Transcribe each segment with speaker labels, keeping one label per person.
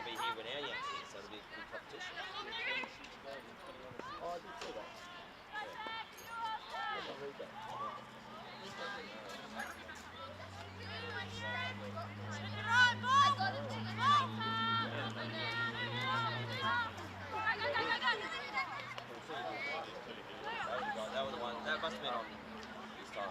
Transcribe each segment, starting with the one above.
Speaker 1: be here when our young's here, so it'll be a good competition. Oh, I did see that. Yeah. I didn't read that. That was the one. That must have been on this time.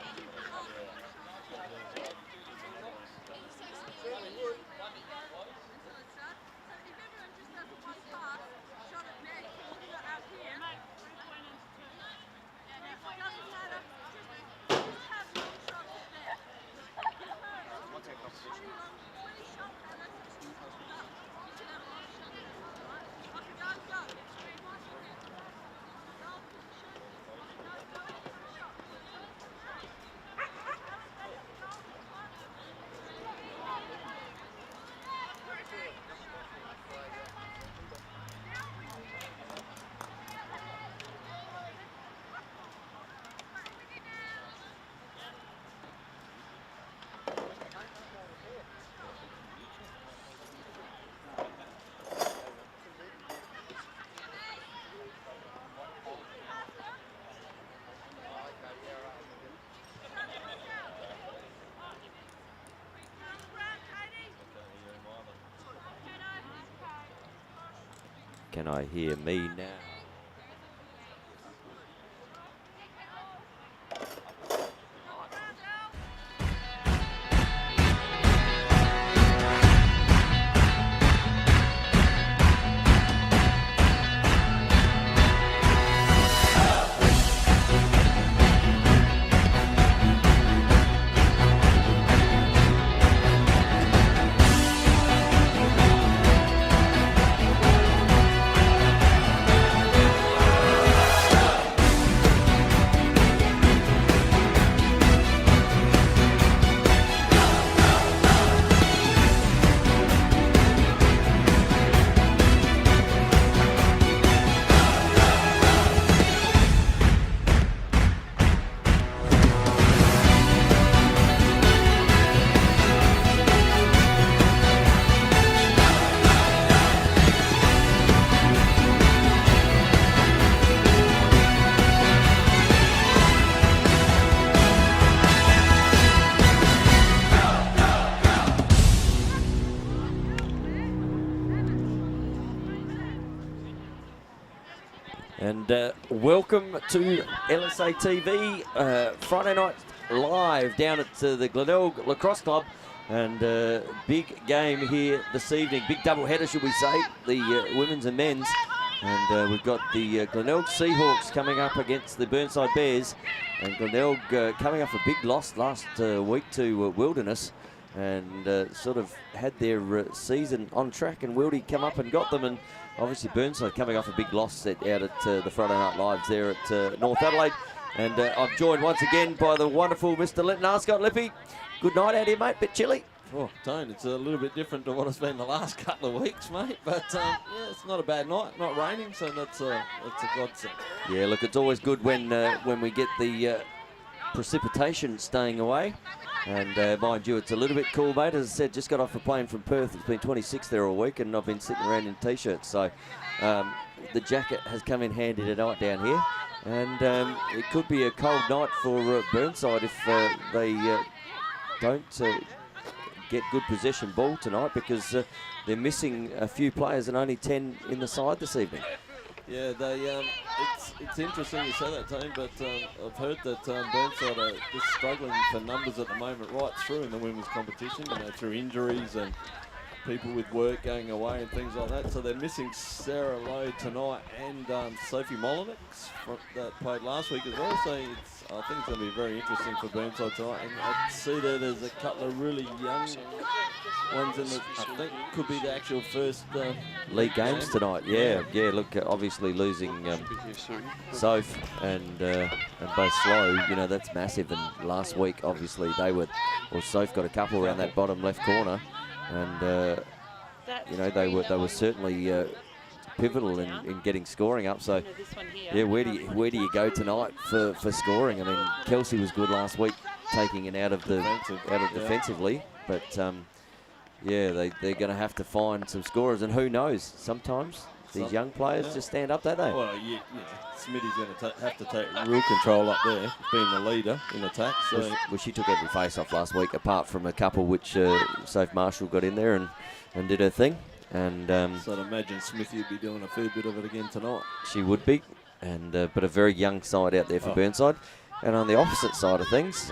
Speaker 1: Can I hear me now? And welcome to LSA TV, Friday night live down at the Glenelg Lacrosse Club, and big game here this evening, big double header should we say, the women's and men's, and we've got the Glenelg Seahawks coming up against the Burnside Bears, and Glenelg coming off a big loss last week to Wilderness, and sort of had their season on track, and Wildy come up and got them, and obviously Burnside coming off a big loss out at the Friday Night Lives there at North Adelaide. And I'm joined once again by the wonderful Mr. Linton Arscott. Lippy, good night out here, mate. Bit chilly.
Speaker 2: Oh, Tone, it's a little bit different to what it's been the last couple of weeks, mate. But yeah, it's not a bad night. Not raining, so that's a godsend.
Speaker 1: Yeah, look, it's always good when we get the precipitation staying away. And mind you, it's a little bit cool, mate. As I said, just got off a plane from Perth. It's been 26 there all week, and I've been sitting around in T-shirts. So the jacket has come in handy tonight down here. And it could be a cold night for Burnside if they don't get good possession ball tonight, because they're missing a few players and only 10 in the side this evening.
Speaker 2: Yeah, they. It's interesting you say that, Tone, but I've heard that Burnside are just struggling for numbers at the moment right through in the women's competition, through injuries and people with work going away and things like that. So they're missing Sarah Lowe tonight and Sophie Molinix that played last week as well. So I think it's going to be very interesting for Burnside tonight. And I see there's a couple of really young ones in the, I think could be the actual first
Speaker 1: league games tonight. Yeah. Look, obviously losing Soph and both Slow, that's massive. And last week, obviously Soph got a couple around that bottom left corner, and they were certainly pivotal in getting scoring up. So yeah, where do you go tonight for scoring? I mean, Kelsey was good last week, taking it out of defensively, but Yeah, they're going to have to find some scorers, and who knows? Sometimes these young players just stand up, don't they?
Speaker 2: Well, yeah, Smitty's going to have to take real control up there, being the leader in attack. So.
Speaker 1: Well, she took every face-off last week, apart from a couple which Safe Marshall got in there and did her thing. And
Speaker 2: so I'd imagine Smithy would be doing a fair bit of it again tonight.
Speaker 1: She would be, and but a very young side out there for Burnside. And on the opposite side of things,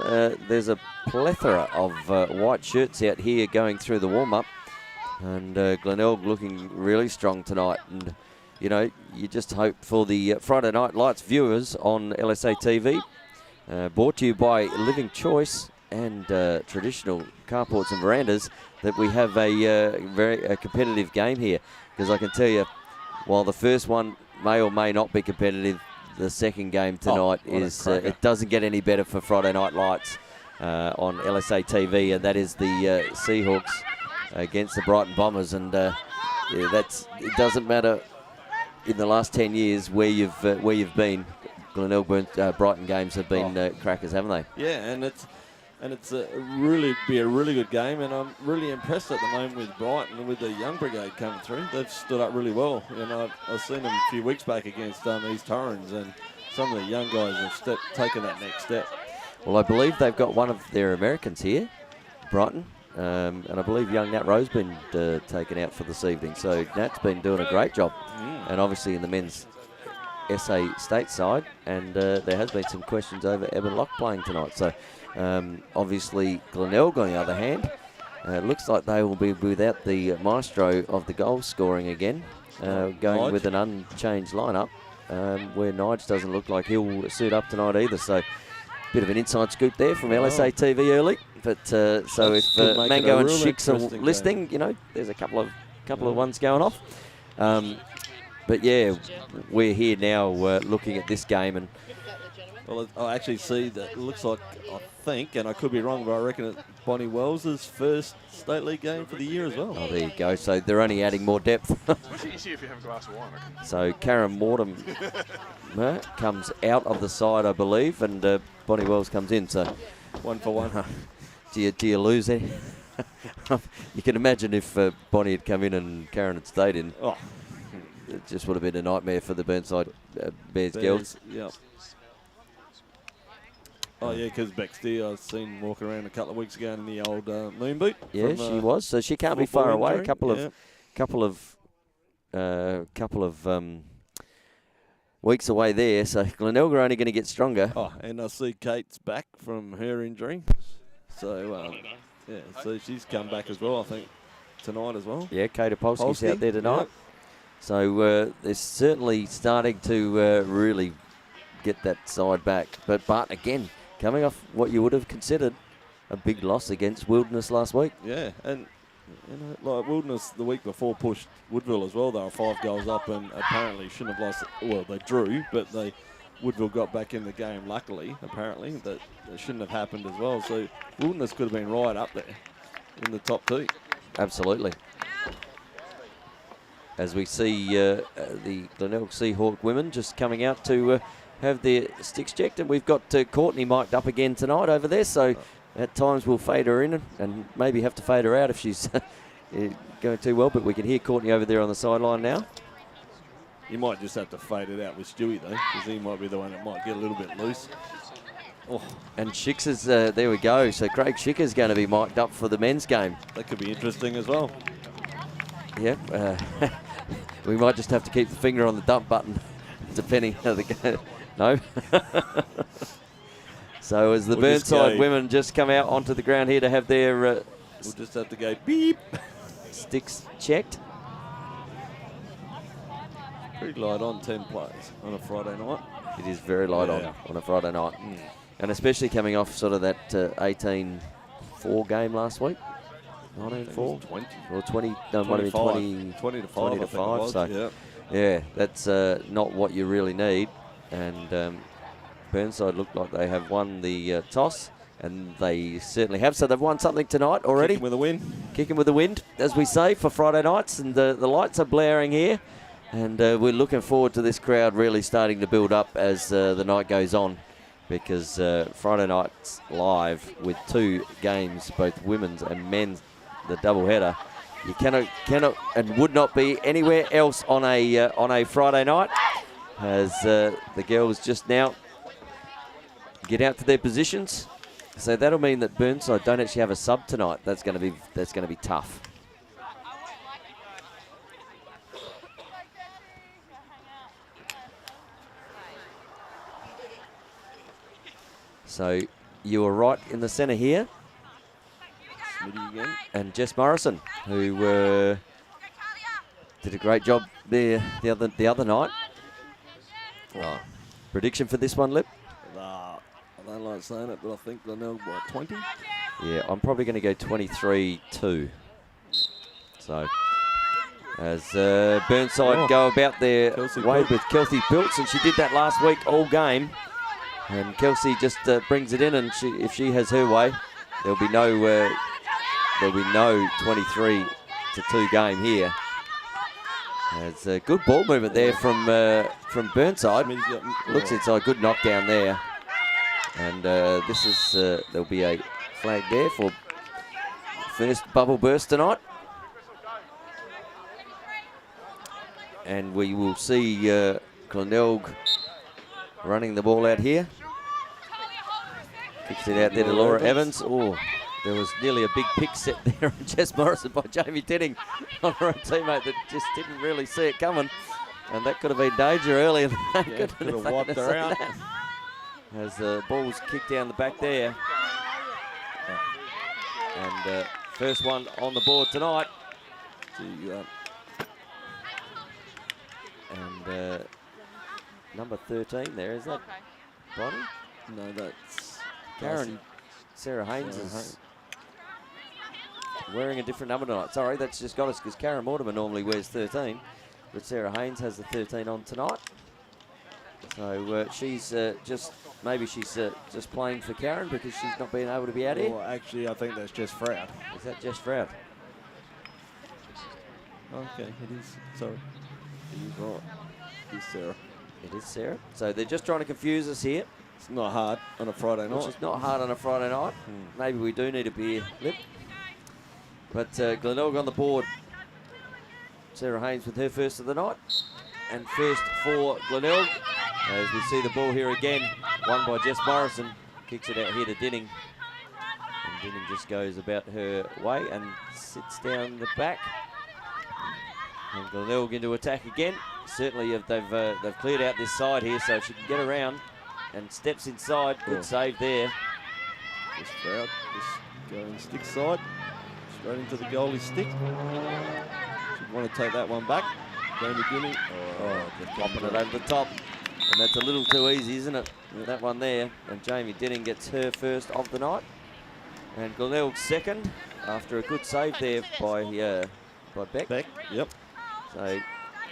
Speaker 1: there's a plethora of white shirts out here going through the warm-up. And Glenelg looking really strong tonight. And, you know, you just hope for the Friday Night Lights viewers on LSA TV. Brought to you by Living Choice and Traditional Carports and Verandas, that we have a very competitive game here. Because I can tell you, while the first one may or may not be competitive, the second game tonight is it doesn't get any better for Friday Night Lights on LSA TV, and that is the Seahawks against the Brighton Bombers. And yeah, it doesn't matter in the last 10 years where you've been. Glenelg Brighton games have been crackers, haven't they?
Speaker 2: Yeah, and it's a really good game, and I'm really impressed at the moment with Brighton, with the young brigade coming through. They've stood up really well. You know, I've seen them a few weeks back against East Torrens, and some of the young guys have taken that next step.
Speaker 1: Well, I believe they've got one of their Americans here, Brighton, and I believe young Nat Rowe's been taken out for this evening. So Nat's been doing a great job, and obviously in the men's SA state side, and there has been some questions over Eben Locke playing tonight. So obviously Glenelg, on the other hand, looks like they will be without the maestro of the goal scoring again, going with an unchanged lineup, where Nige doesn't look like he'll suit up tonight either. So bit of an inside scoop there from LSA TV early. But so if Mango and Shicks are listening, you know, there's a couple of ones going off. But yeah, we're here now looking at this game, and
Speaker 2: well, I actually see that it looks like, I think, and I could be wrong, but I reckon it's Bonnie Wells' first state league game for the year as well.
Speaker 1: Oh, there you go. So they're only adding more depth.
Speaker 3: Easy if you have a glass of wine.
Speaker 1: So Karen Mortem comes out of the side, I believe, and Bonnie Wells comes in. So
Speaker 2: 1 for 1.
Speaker 1: Do you lose it? You can imagine if Bonnie had come in and Karen had stayed in.
Speaker 2: Oh.
Speaker 1: It just would have been a nightmare for the Burnside Bears girls.
Speaker 2: Yep. Oh, yeah, because Bexley, I've seen walking around a couple of weeks ago in the old moon boot.
Speaker 1: Yeah, she was. So she can't be far away. A couple of weeks away there. So Glenelg are only going to get stronger.
Speaker 2: Oh, and I see Kate's back from her injury. So, yeah, so she's come back as well, I think, tonight as well.
Speaker 1: Yeah, Kate Opolsky's out there tonight. Yep. So they're certainly starting to really get that side back. But Barton, again, coming off what you would have considered a big loss against Wilderness last week.
Speaker 2: Yeah, and you know, like Wilderness the week before pushed Woodville as well. They were 5 goals up and apparently shouldn't have lost. Well, they drew, but Woodville got back in the game, luckily, apparently. That shouldn't have happened as well. So Wilderness could have been right up there in the top 2.
Speaker 1: Absolutely. As we see the Glenelg Seahawk women just coming out to have their sticks checked. And we've got Courtney mic'd up again tonight over there. So at times we'll fade her in and maybe have to fade her out if she's going too well. But we can hear Courtney over there on the sideline now.
Speaker 2: You might just have to fade it out with Stewie, though, because he might be the one that might get a little bit loose.
Speaker 1: Oh. And Schicks is, there we go. So Craig Schick is going to be mic'd up for the men's game.
Speaker 2: That could be interesting as well.
Speaker 1: Yep. We might just have to keep the finger on the dump button, depending how the game. No. So as the Burnside women just come out onto the ground here to have their
Speaker 2: we'll just have to go beep.
Speaker 1: Sticks checked.
Speaker 2: Pretty light on 10 players on a Friday night.
Speaker 1: It is very light on a Friday night. And especially coming off sort of that 18-4 game last week. 19-4?
Speaker 2: 20.
Speaker 1: Or 20, no, might have been
Speaker 2: 20 to 5.
Speaker 1: 20 to 5. So, yeah, that's not what you really need. And Burnside look like they have won the toss, and they certainly have. So they've won something tonight already.
Speaker 2: Kicking with a win.
Speaker 1: Kicking with the wind, as we say, for Friday nights. And the lights are blaring here. And we're looking forward to this crowd really starting to build up as the night goes on. Because Friday night's live with 2 games, both women's and men's the doubleheader. You cannot and would not be anywhere else on a Friday night, as the girls just now get out to their positions. So that'll mean that Burnside don't actually have a sub tonight. That's going to be tough. So you were right in the centre here.
Speaker 2: Smitty again.
Speaker 1: And Jess Morrison, who did a great job there the other night. Oh. Prediction for this one, Lip?
Speaker 2: I don't like saying it, but I think Glenelg, 20?
Speaker 1: Yeah, I'm probably going to go 23-2. So, as Burnside go about their way with Kelsey Pilts, and she did that last week all game. And Kelsey just brings it in, and if she has her way, there'll be no 23-2 game here. It's a good ball movement there from Burnside. Looks inside, good knockdown there. And this is there'll be a flag there for first bubble burst tonight. And we will see Glenelg running the ball out here. Kicks it out there to Laura Evans. Oh, there was nearly a big pick set there on Jess Morrison by Jamie Denning on her own teammate that just didn't really see it coming. And that could have been danger early.
Speaker 2: Yeah, could have wiped her out.
Speaker 1: As the ball's kicked down the back there. And first one on the board tonight. And number 13 there, is that Bonnie?
Speaker 2: No, that's
Speaker 1: Karen. Sarah Haynes is wearing a different number tonight. Sorry, that's just got us because Karen Mortimer normally wears 13, but Sarah Haynes has the 13 on tonight. So she's maybe she's just playing for Karen because she's not being able to be out here.
Speaker 2: Well, actually, I think that's Jess Froud.
Speaker 1: Is that Jess Froud?
Speaker 2: Okay, it is. Sorry. It is right. It is Sarah.
Speaker 1: It is Sarah. So they're just trying to confuse us here.
Speaker 2: It's not hard on a Friday night.
Speaker 1: Which is not hard on a Friday night. Maybe we do need a beer, Lip. But Glenelg on the board. Sarah Haynes with her first of the night. And first for Glenelg. As we see the ball here again. Won by Jess Morrison. Kicks it out here to Dinning. And Dinning just goes about her way and sits down the back. And Glenelg into attack again. Certainly they've cleared out this side here so she can get around. And steps inside. Good save there.
Speaker 2: Just Froud. Just going stick side. Straight into the goalie stick. Should want to take that one back. Jamie Dinning.
Speaker 1: Just popping it over the top. And that's a little too easy, isn't it? That one there. And Jamie Dinning gets her first of the night. And Glenelg second after a good save there by Beck.
Speaker 2: Beck, yep.
Speaker 1: So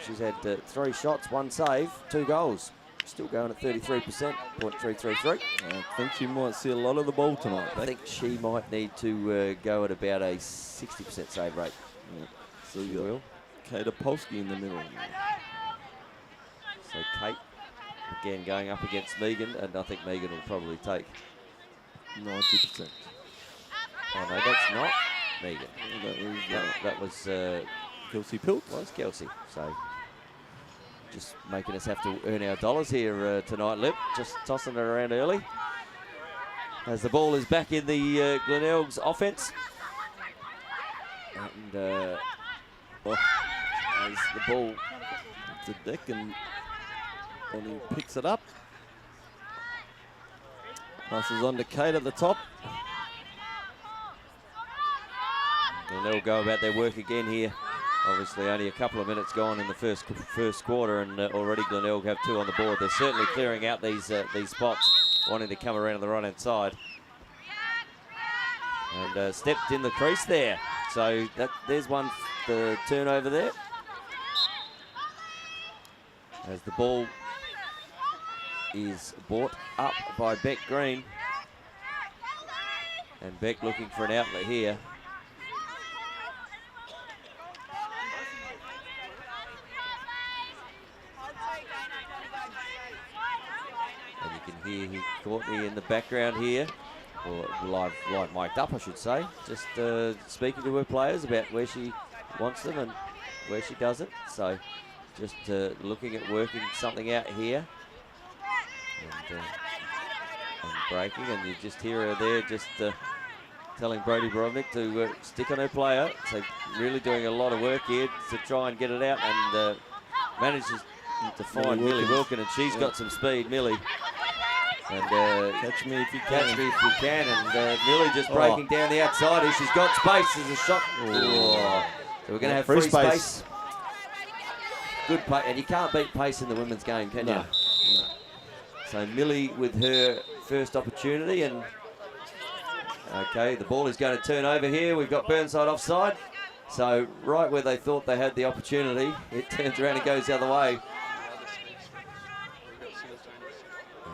Speaker 1: she's had 3 shots, 1 save, 2 goals. Still going at 33%, .333.
Speaker 2: I think she might see a lot of the ball tonight.
Speaker 1: I think she might need to go at about a 60% save rate.
Speaker 2: Yeah. So you got Kate Opolsky in the middle.
Speaker 1: So Kate, again, going up against Megan, and I think Megan will probably take
Speaker 2: 90%.
Speaker 1: Oh, no, that's not Megan. That was
Speaker 2: Kelsey Pilt.
Speaker 1: Was Kelsey. So just making us have to earn our dollars here tonight, Lip. Just tossing it around early. As the ball is back in the Glenelg's offense. And as the ball
Speaker 2: to Deck and he picks it up. Passes on to Kate at the top.
Speaker 1: And they'll go about their work again here. Obviously only a couple of minutes gone in the first quarter, and already Glenelg have 2 on the board. They're certainly clearing out these spots, wanting to come around to the right-hand side. And stepped in the crease there. So there's one, the turnover there. As the ball is brought up by Beck Green. And Beck looking for an outlet here. And you can hear Courtney in the background here. or live mic'd up, I should say, just speaking to her players about where she wants them and where she doesn't. So just looking at working something out here. And breaking, and you just hear her there just telling Brody Borovnik to stick on her player. So really doing a lot of work here to try and get it out, and manages to find Millie Wilkin, and she's got some speed, Millie. And
Speaker 2: catch me if you
Speaker 1: can. And Millie just breaking down the outside here. She's got space. There's a shot. Oh. So we're going to have free space. Good pace, and you can't beat pace in the women's game, can you? No. So Millie with her first opportunity, and okay, the ball is going to turn over here. We've got Burnside offside. So right where they thought they had the opportunity, it turns around and goes the other way.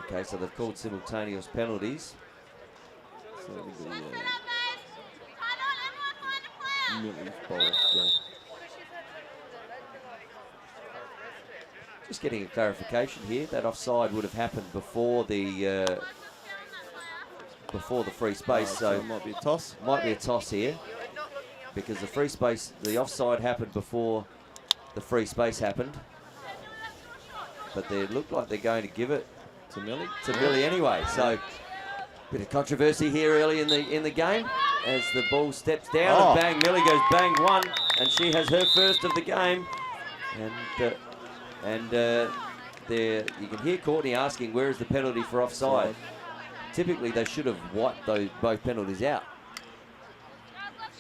Speaker 1: Okay, so they've called simultaneous penalties. So it'll be Millie's ball still. Just getting a clarification here. That offside would have happened before the free space. So
Speaker 2: it might be a toss.
Speaker 1: Might be a toss here, because the free space, the offside happened before the free space happened. But they look like they're going to give it
Speaker 2: to Millie.
Speaker 1: To Millie anyway. So bit of controversy here early in the game as the ball steps down and bang, Millie goes bang one, and she has her first of the game. And there you can hear Courtney asking, where is the penalty for offside? Typically they should have wiped both penalties out.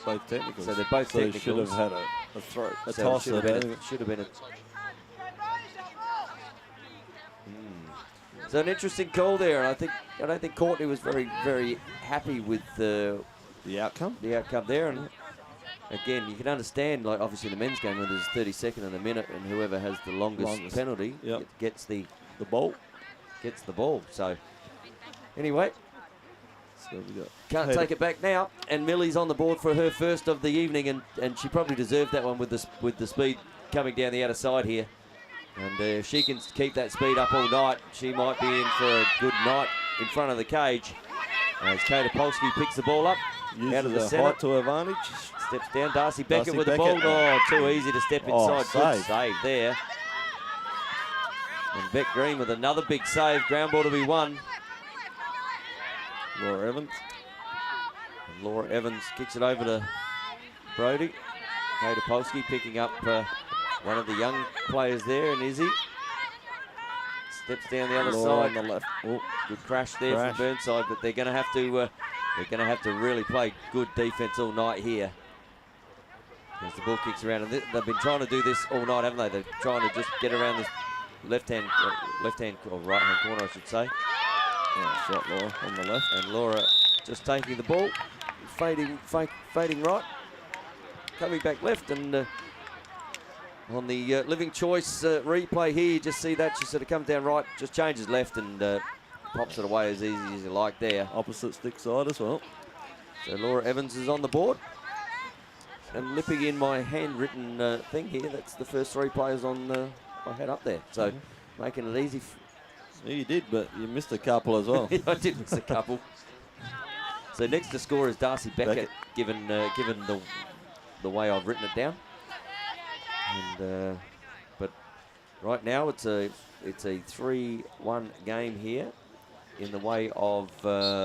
Speaker 2: Both technicals.
Speaker 1: So they're both technicals.
Speaker 2: They should have had a throw, a toss.
Speaker 1: Should have been a So an interesting call there, and I don't think Courtney was very, very happy with the outcome. The outcome there, and again, you can understand, like obviously in the men's game when there's 30 seconds in a minute, and whoever has the longest penalty gets the ball. Gets the ball. So anyway, can't take it back now, and Millie's on the board for her first of the evening, and she probably deserved that one with the speed coming down the outer side here. And if she can keep that speed up all night, she might be in for a good night in front of the cage. As Kata Polsky picks the ball up out of the centre.
Speaker 2: Height to advantage.
Speaker 1: Steps down. Darcy Beckett with the ball. Oh, too easy to step inside. Good save there. And Beck Green with another big save. Ground ball to be won.
Speaker 2: Laura Evans.
Speaker 1: And Laura Evans kicks it over to Brody. Kata Polsky picking up one of the young players there, and Izzy steps down the other side.
Speaker 2: On the left.
Speaker 1: Oh, good crash there from Burnside, but they're going to have to really play good defense all night here. As the ball kicks around, and they've been trying to do this all night, haven't they? They're trying to just get around this left-hand or right-hand corner, I should say.
Speaker 2: Shot Laura on the left,
Speaker 1: and Laura just taking the ball, fading right, coming back left, and. On the Living Choice replay here, you just see that she sort of comes down right, just changes left and pops it away as easy as you like there.
Speaker 2: Opposite stick side as well.
Speaker 1: So Laura Evans is on the board. And lipping in my handwritten thing here, that's the first three players on I had up there. So making it easy.
Speaker 2: Yeah, you did, but you missed a couple as well.
Speaker 1: I did miss a couple. So next to score is Darcy Beckett, given the way I've written it down. And but right now it's a 3-1 game here in the way of Glenelg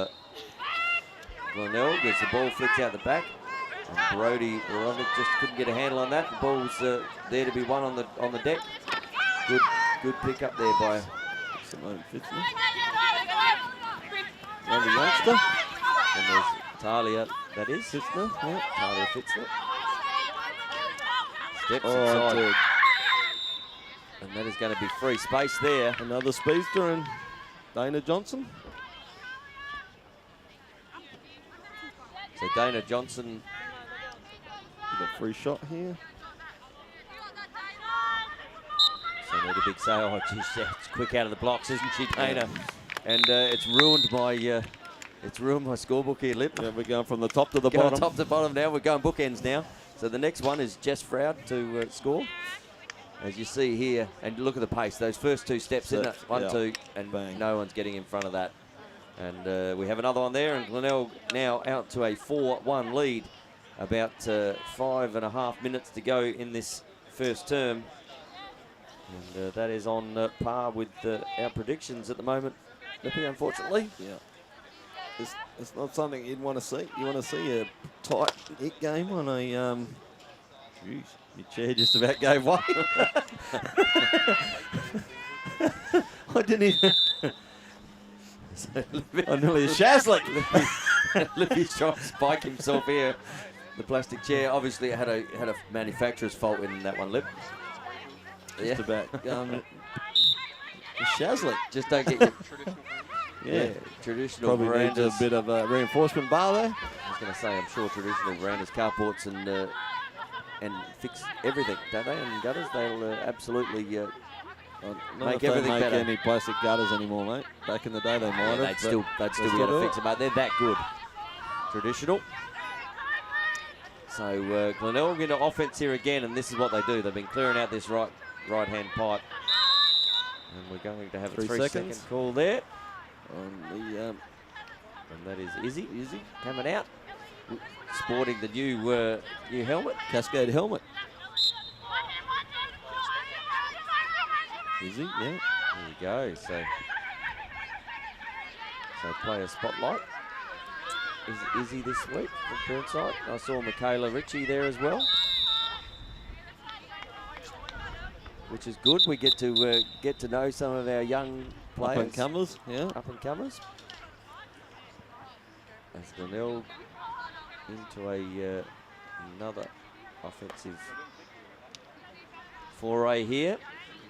Speaker 1: as the ball flicks out the back, and Brody Borovnik just couldn't get a handle on that. The ball's there to be won on the deck. Good pick up there by
Speaker 2: Simone Fitzner.
Speaker 1: Another youngster, and there's Talia. That is
Speaker 2: Fitzner.
Speaker 1: Yeah, Talia Fitzner. Steps inside. And that is going to be free space there.
Speaker 2: Another speedster and Dana Johnson.
Speaker 1: So Dana Johnson
Speaker 2: with a free shot here.
Speaker 1: So need a big say. Oh, geez, it's quick out of the blocks, isn't she, Dana? And it's ruined my scorebook here, Lip.
Speaker 2: Yeah, we're going from the top to the bottom.
Speaker 1: Top to bottom now. We're going bookends now. So the next one is Jess Froud to score. As you see here, and look at the pace. Those first two steps, isn't it? 1, 2, and bang. No one's getting in front of that. And we have another one there, and Glenelg now out to a 4-1 lead. About 5.5 minutes to go in this first term. And that is on par with our predictions at the moment, Lippy, unfortunately.
Speaker 2: Yeah. It's not something you'd want to see. You want to see a tight hit game on a... Jeez, your chair just about gave way. I didn't even... I nearly a Shazlick.
Speaker 1: Lippy's trying to spike himself here. The plastic chair, obviously, it had a manufacturer's fault in that one, Lip.
Speaker 2: Just about Shazlick.
Speaker 1: Just don't get your
Speaker 2: yeah,
Speaker 1: traditional
Speaker 2: probably needs
Speaker 1: verandas.
Speaker 2: a bit of a reinforcement bar there.
Speaker 1: I was going to say, I'm sure traditional verandas, carports, and fix everything, don't they? And gutters, they'll absolutely make everything
Speaker 2: make
Speaker 1: better.
Speaker 2: any plastic gutters anymore, mate. Back in the day, they might have.
Speaker 1: They'd still be able to fix them, mate. They're that good. Traditional. So Glenelg into offense here again, and this is what they do. They've been clearing out this right-hand pipe. And we're going to have a 3-second call there.
Speaker 2: On
Speaker 1: And that is Izzy coming out, sporting the new helmet.
Speaker 2: Cascade helmet. Izzy, yeah.
Speaker 1: There you go. So player spotlight. Is Izzy this week from Burnside? I saw Michaela Ritchie there as well, which is good. We get to know some of our young players.
Speaker 2: Up and comers, yeah.
Speaker 1: Up and comers. As Glenelg into another offensive foray here.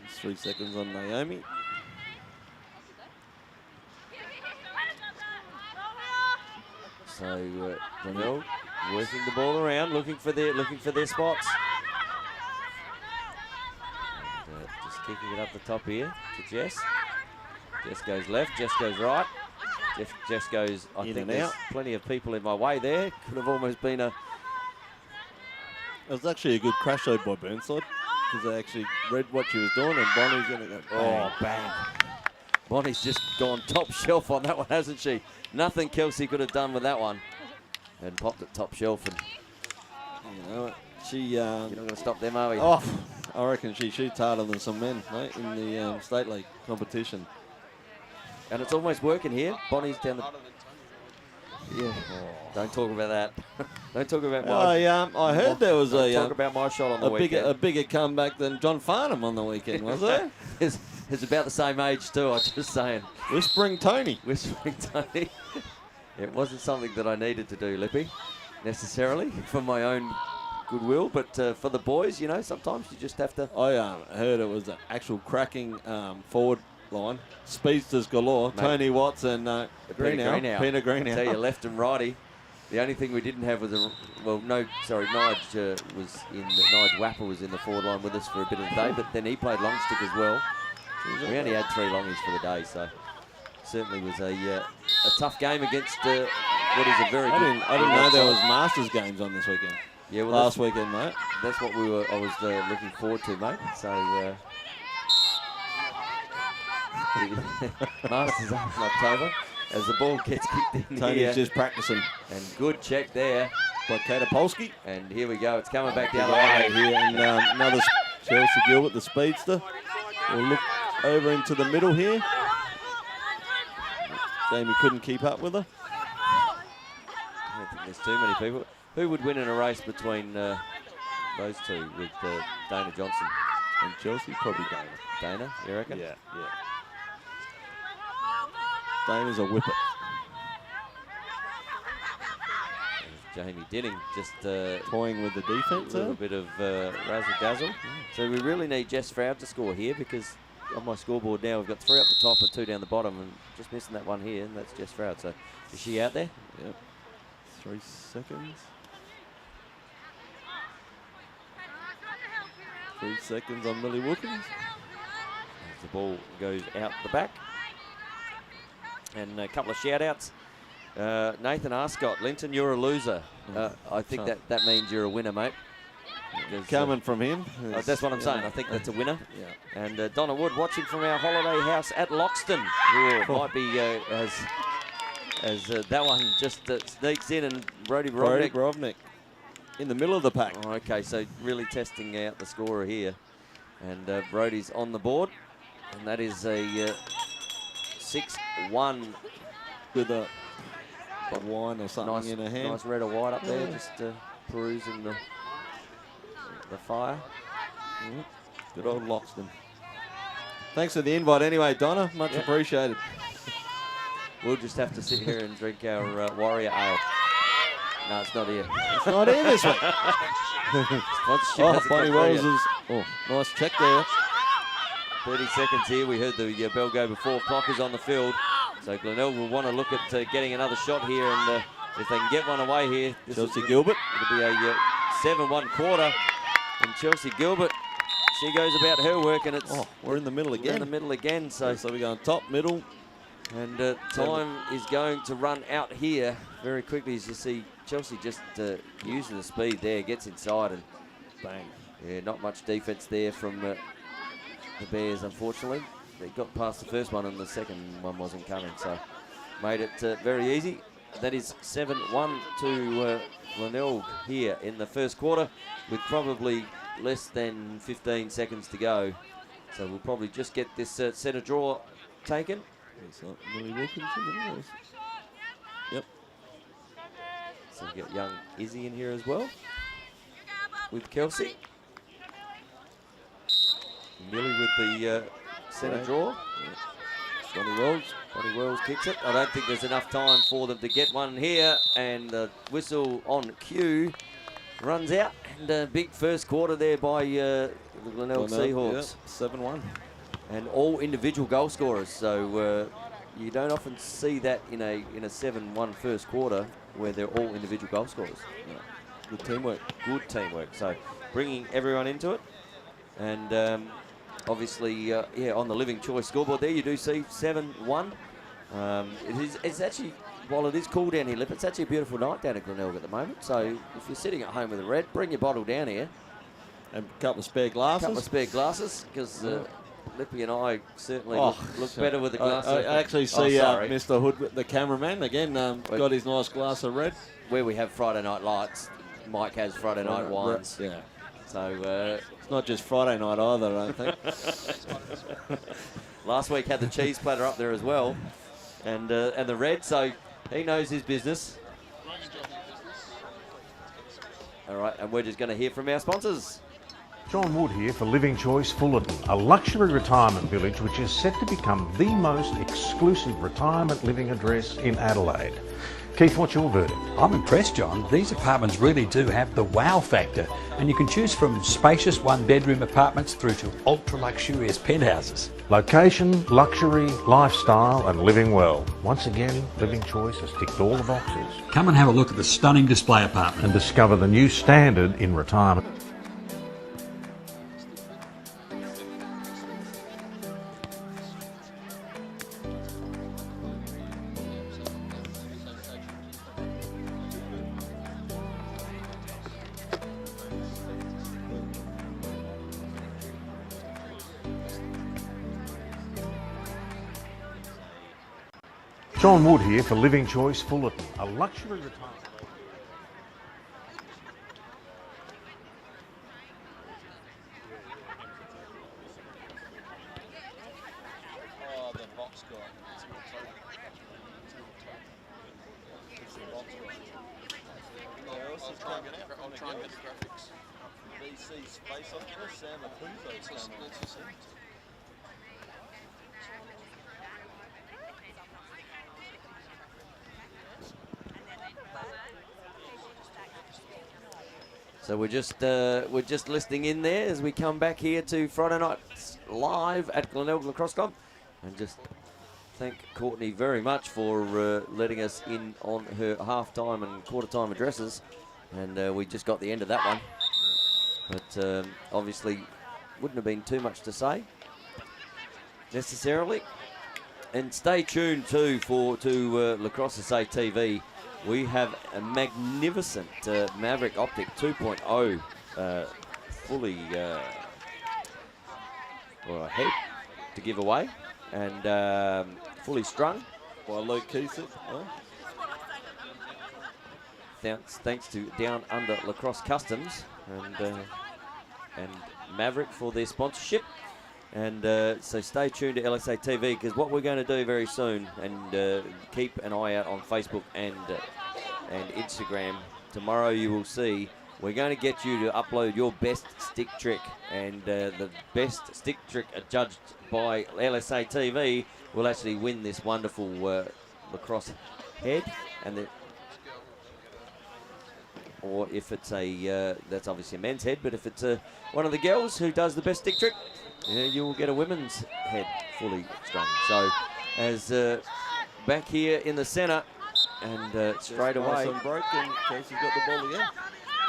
Speaker 2: It's 3 seconds on Naomi.
Speaker 1: So Glenelg working the ball around, looking for their spots. And, just kicking it up the top here to Jess. Jess goes left, Jess goes right. Jess goes, I think there's plenty of people in my way there. Could have almost been a...
Speaker 2: It was actually a good crash load by Burnside because they actually read what she was doing, and Bonnie's going to go bang.
Speaker 1: Oh, bang. Bonnie's just gone top shelf on that one, hasn't she? Nothing Kelsey could have done with that one. And popped it top shelf. And
Speaker 2: you know, she...
Speaker 1: you're not going to stop them, are we?
Speaker 2: Oh, I reckon she shoots harder than some men, mate, in the state league competition.
Speaker 1: And it's almost working here. Bonnie's down the... Yeah. Oh, don't talk about that. Don't talk about my...
Speaker 2: I heard there was
Speaker 1: talk about my shot on the weekend.
Speaker 2: A bigger comeback than John Farnham on the weekend, was there?
Speaker 1: It's about the same age too, I'm just saying.
Speaker 2: Whispering Tony.
Speaker 1: Whispering Tony. It wasn't something that I needed to do, Lippy, necessarily, for my own goodwill. But for the boys, you know, sometimes you just have to...
Speaker 2: I heard it was an actual cracking forward line. Speedsters galore.
Speaker 1: Mate,
Speaker 2: Tony Watts and Peter Greenhow.
Speaker 1: I tell you, left and righty. The only thing we didn't have was Nige Wapper was in the forward line with us for a bit of the day, but then he played long stick as well. We only had 3 longies for the day, so certainly was a tough game against what is a very good...
Speaker 2: I didn't know there was Masters games on this weekend.
Speaker 1: Yeah, well,
Speaker 2: last weekend, mate.
Speaker 1: That's what I was looking forward to, mate. So Masters up in October as the ball gets kicked in.
Speaker 2: Tony's
Speaker 1: here.
Speaker 2: just practicing.
Speaker 1: And good check there
Speaker 2: by Kata Polsky.
Speaker 1: And here we go. It's coming back down the
Speaker 2: way
Speaker 1: way
Speaker 2: here. And another Chelsea Gilbert, the speedster. We'll look over into the middle here. Jamie couldn't keep up with her.
Speaker 1: I don't think there's too many people. Who would win in a race between those two with Dana Johnson?
Speaker 2: And Chelsea? Probably Dana.
Speaker 1: Dana, you reckon?
Speaker 2: Yeah. Dana's a whipper.
Speaker 1: Jamie Dinning just
Speaker 2: toying with the defense.
Speaker 1: A little bit of razzle-dazzle. So we really need Jess Froud to score here because on my scoreboard now we've got 3 up the top and 2 down the bottom, and just missing that one here, and that's Jess Froud. So is she out there?
Speaker 2: Yep. 3 seconds. 3 seconds on Millie Wilkins.
Speaker 1: As the ball goes out the back. And a couple of shout-outs. Nathan Arscott, Linton, you're a loser. I think that means you're a winner, mate.
Speaker 2: Coming from him.
Speaker 1: That's what I'm saying. I think that's a winner.
Speaker 2: Yeah.
Speaker 1: And Donna Wood watching from our holiday house at Loxton, who might be has as that one just sneaks in, and Brody
Speaker 2: Rovnik in the middle of the pack.
Speaker 1: Oh, okay, so really testing out the scorer here. And Brody's on the board, and that is a 6-1.
Speaker 2: With a wine or something
Speaker 1: Nice,
Speaker 2: in her hand.
Speaker 1: nice red or white up there, just perusing the fire.
Speaker 2: Good old Loxton. Thanks for the invite anyway, Donna. Much appreciated.
Speaker 1: We'll just have to sit here and drink our Warrior Ale. No, it's not here.
Speaker 2: It's not here this week. Bonnie Wells is... Oh, nice check there.
Speaker 1: 30 seconds here. We heard the bell go before. Clock is on the field. So Glenelg will want to look at getting another shot here, and if they can get one away here,
Speaker 2: Chelsea Gilbert.
Speaker 1: It'll be a 7-1 quarter. And Chelsea Gilbert, she goes about her work, and it's...
Speaker 2: Oh, we're in the middle again.
Speaker 1: In the middle again. So
Speaker 2: we're going top, middle.
Speaker 1: And time is going to run out here very quickly, as you see Chelsea just using the speed there, gets inside, and bang. Yeah, not much defense there from the Bears, unfortunately. They got past the first one, and the second one wasn't coming, so made it very easy. That is 7-1 to Glenelg here in the first quarter, with probably less than 15 seconds to go. So we'll probably just get this centre draw taken.
Speaker 2: Millie Wilkinson. Yep.
Speaker 1: So we get young Izzy in here as well with Kelsey. Millie with the centre draw. Bonnie Wells kicks it. I don't think there's enough time for them to get one here, and the whistle on cue runs out. And a big first quarter there by the Glenelg Seahawks.
Speaker 2: Yep, 7-1.
Speaker 1: And all individual goal scorers. So you don't often see that in a 7-1 first quarter where they're all individual goal scorers.
Speaker 2: Yeah. Good teamwork.
Speaker 1: Good teamwork. So bringing everyone into it. And obviously, on the Living Choice scoreboard there, you do see 7-1. It's actually, while it is cool down here, Lip, it's actually a beautiful night down at Glenelg at the moment. So if you're sitting at home with a red, bring your bottle down here.
Speaker 2: And a couple of spare glasses.
Speaker 1: Because Lippy and I certainly look better with the glasses.
Speaker 2: I actually see Mr. Hood, the cameraman, again, got his nice glass of red.
Speaker 1: Where we have Friday night lights, Mike has Friday night wines.
Speaker 2: Yeah.
Speaker 1: So
Speaker 2: it's not just Friday night either, I don't think.
Speaker 1: Last week had the cheese platter up there as well, and the red. So he knows his business. All right, and we're just going to hear from our sponsors.
Speaker 4: John Wood here for Living Choice Fullerton, a luxury retirement village which is set to become the most exclusive retirement living address in Adelaide. Keith, what's your verdict?
Speaker 5: I'm impressed, John. These apartments really do have the wow factor, and you can choose from spacious one-bedroom apartments through to ultra-luxurious penthouses.
Speaker 4: Location, luxury, lifestyle and living well. Once again, Living Choice has ticked all the boxes.
Speaker 5: Come and have a look at the stunning display apartment
Speaker 4: and discover the new standard in retirement. John Wood here for Living Choice Fullerton, a luxury retirement.
Speaker 2: The box guy.
Speaker 3: I'll try and get the graphics.
Speaker 2: BC Space Optimist, Sam Apuzo's coming.
Speaker 1: So we're just listening in there as we come back here to Friday night live at Glenelg Lacrosse Club, and just thank Courtney very much for letting us in on her half-time and quarter-time addresses, and we just got the end of that one. But obviously wouldn't have been too much to say necessarily. And stay tuned too to Lacrosse SA TV. We have a magnificent Maverick Optic 2.0 fully head to give away, and fully strung
Speaker 2: By Luke Keith.
Speaker 1: thanks to Down Under Lacrosse Customs and Maverick for their sponsorship. And so stay tuned to LSA TV, because what we're going to do very soon, and keep an eye out on Facebook and Instagram. Tomorrow you will see we're going to get you to upload your best stick trick, and the best stick trick judged by LSA TV will actually win this wonderful lacrosse head, and or if it's a that's obviously a men's head, but if it's one of the girls who does the best stick trick, you will get a women's head fully strung. So as back here in the centre, and straight away,
Speaker 2: Broken. Kelsey's got the ball again.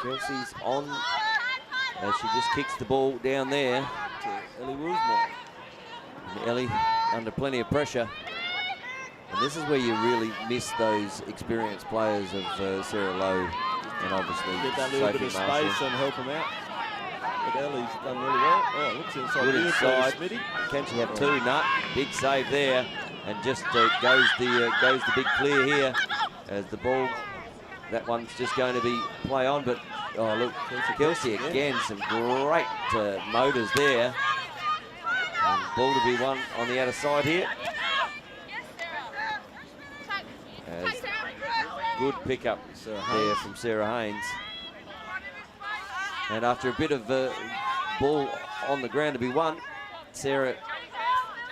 Speaker 1: Kelsey's on as she just kicks the ball down there
Speaker 2: To Ellie Woolsmore.
Speaker 1: and Ellie under plenty of pressure. And this is where you really miss those experienced players of Sarah Lowe, and obviously
Speaker 2: Get that little bit of
Speaker 1: Sophie Marshall.
Speaker 2: space and help him out. But Ellie's done really well. Oh, looks inside.
Speaker 1: Good
Speaker 2: here for
Speaker 1: inside.
Speaker 2: Smitty.
Speaker 1: Can she have two? Nah, big save there, and just goes the big clear here as the ball. That one's just going to be play on, but oh look, Kelsey again, some great motors there. And ball to be won on the outer side here. As good pickup there from Sarah Haynes. And after a bit of ball on the ground to be won, Sarah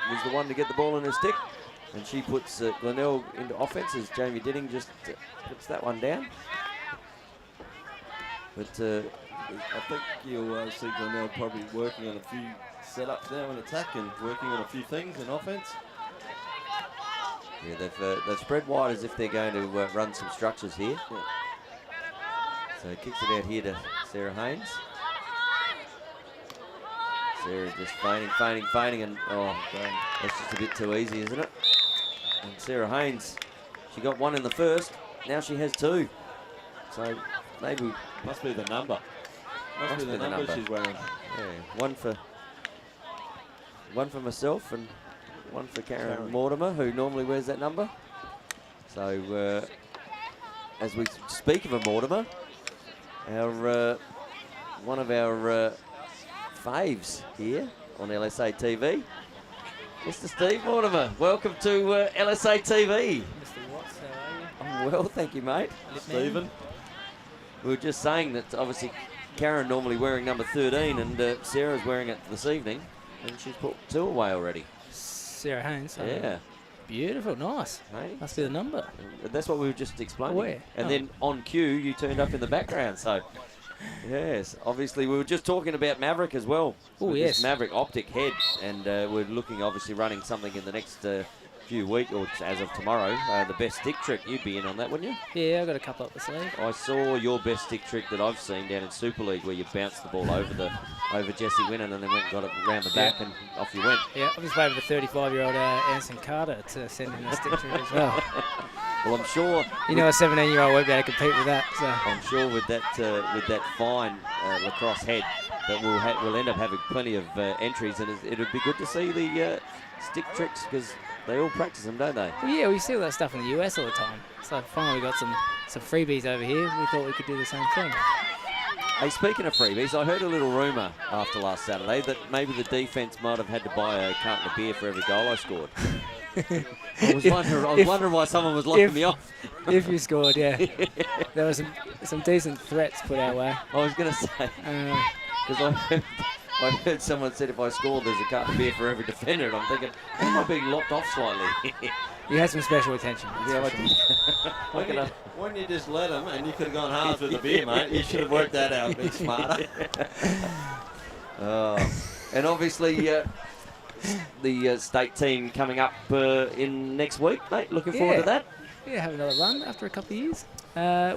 Speaker 1: was the one to get the ball in her stick, and she puts Glenelg into offense as Jamie Denning just puts that one down. But
Speaker 2: I think you'll see Glenelg probably working on a few setups now in attack and working on a few things in offense.
Speaker 1: yeah, they've spread wide as if they're going to run some structures here.
Speaker 2: Yeah.
Speaker 1: So kicks it out here to Sarah Haynes. Sarah just feigning, and oh, that's just a bit too easy, isn't it? And Sarah Haynes, she got one in the first, now she has two. So maybe
Speaker 2: Must be the number. Must be the number she's wearing.
Speaker 1: one for myself and one for Karen Mortimer, who normally wears that number. So as we speak of a Mortimer, our one of our faves here on LSA TV, Mr. Steve Mortimer. Welcome to LSA TV.
Speaker 6: Mr. Watts, how are you?
Speaker 1: I'm well, thank you, mate.
Speaker 2: Stephen.
Speaker 1: We were just saying that obviously Karen normally wearing number 13, and Sarah's wearing it this evening, and she's put two away already.
Speaker 6: Sarah Haynes. Oh,
Speaker 1: Yeah.
Speaker 6: Beautiful, nice.
Speaker 1: Hey?
Speaker 6: Must be the number.
Speaker 1: That's what we were just explaining.
Speaker 6: Where?
Speaker 1: And
Speaker 6: Oh.
Speaker 1: then on cue, you turned up in the background. So, yes, obviously we were just talking about Maverick as well.
Speaker 6: Oh,
Speaker 1: With
Speaker 6: yes.
Speaker 1: this Maverick optic head, and we're looking obviously running something in the next few weeks, or as of tomorrow. The best stick trick, you'd be in on that, wouldn't you?
Speaker 6: Yeah, I've got a couple up the sleeve.
Speaker 1: I saw your best stick trick that I've seen down in Super League, where you bounced the ball over Jesse Winnan and then went and got it round the back and off you went.
Speaker 6: Yeah, I'm just waiting for the 35-year-old Anderson Carter to send in a stick trick as well.
Speaker 1: Well, I'm sure.
Speaker 6: You know, a 17-year-old won't be able to compete with that. So.
Speaker 1: I'm sure with that fine lacrosse head that we'll end up having plenty of entries, and it'd be good to see the stick tricks, because they all practice them, don't they?
Speaker 6: Well, yeah, we see all that stuff in the US all the time. So finally we got some freebies over here. We thought we could do the same thing.
Speaker 1: Hey, speaking of freebies, I heard a little rumour after last Saturday that maybe the defence might have had to buy a carton of beer for every goal I scored. I was wondering why someone was locking me off.
Speaker 6: If you scored, yeah. There were some decent threats put our way.
Speaker 1: I was going to say, because I heard someone said if I scored, there's a carton of beer for every defender, and I'm thinking, am I being locked off slightly?
Speaker 6: You had some special attention.
Speaker 1: Yeah, I did.
Speaker 2: When you just let him, and you could have gone halves with the beer, mate, you should have worked that out a bit smarter.
Speaker 1: And obviously, the state team coming up in next week, mate. Looking forward to that.
Speaker 6: Yeah, have another run after a couple of years.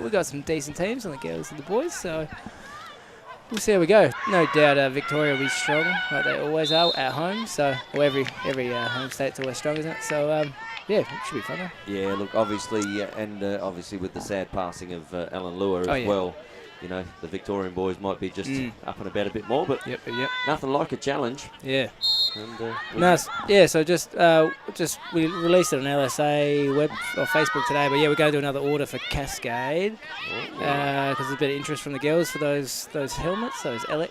Speaker 6: We've got some decent teams on the girls and the boys, so we'll see how we go. No doubt Victoria will be strong, like they always are at home. So, well, every home state's always strong, isn't it? So, yeah, it should be fun. Though.
Speaker 1: Yeah, look, obviously, and obviously with the sad passing of Alan Lure as well, you know, the Victorian boys might be just up and about a bit more, but
Speaker 6: Yep.
Speaker 1: nothing like a challenge.
Speaker 6: Yeah.
Speaker 1: And,
Speaker 6: Yeah, so just we released it on LSA web or Facebook today, but yeah, we're going to do another order for Cascade because there's a bit of interest from the girls for those helmets, those LX